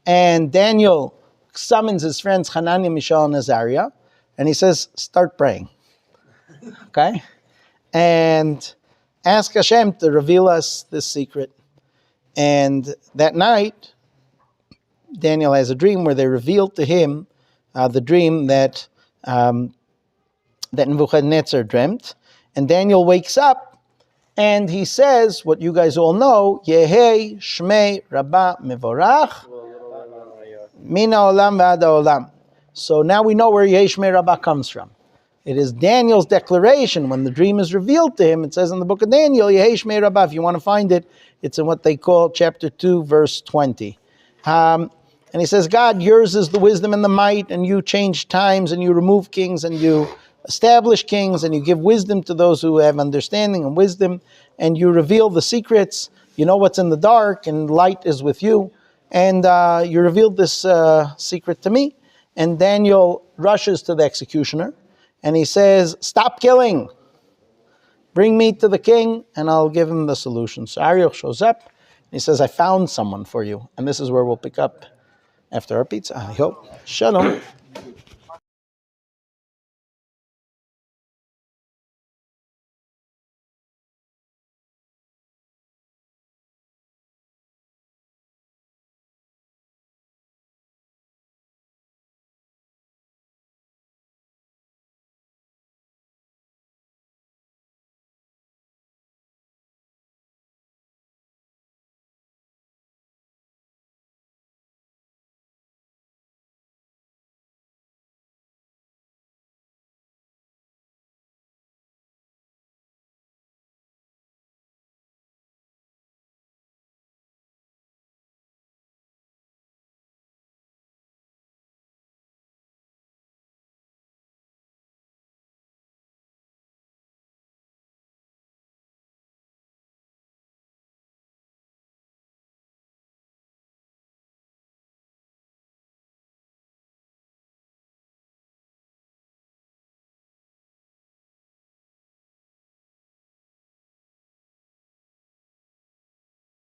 And Daniel summons his friends Hananiah, Mishael, and Azariah. And he says, start praying. Okay? And ask Hashem to reveal us this secret. And that night, Daniel has a dream where they revealed to him the dream that Nebuchadnezzar dreamt. And Daniel wakes up and he says what you guys all know, Yehei Shmei Rabba Mevorach Mina Olam V'ad Olam. So now we know where Yehei Shmei Rabba comes from. It is Daniel's declaration when the dream is revealed to him. It says in the book of Daniel, Yehei Shmei Rabba. If you want to find it, it's in what they call chapter 2, verse 20. And he says, God, yours is the wisdom and the might, and you change times, and you remove kings, and you establish kings, and you give wisdom to those who have understanding and wisdom, and you reveal the secrets. You know what's in the dark, and light is with you. And you revealed this secret to me. And Daniel rushes to the executioner, and he says, stop killing. Bring me to the king, and I'll give him the solution. So Arioch shows up, and he says, I found someone for you. And this is where we'll pick up after our pizza, I hope. Shalom.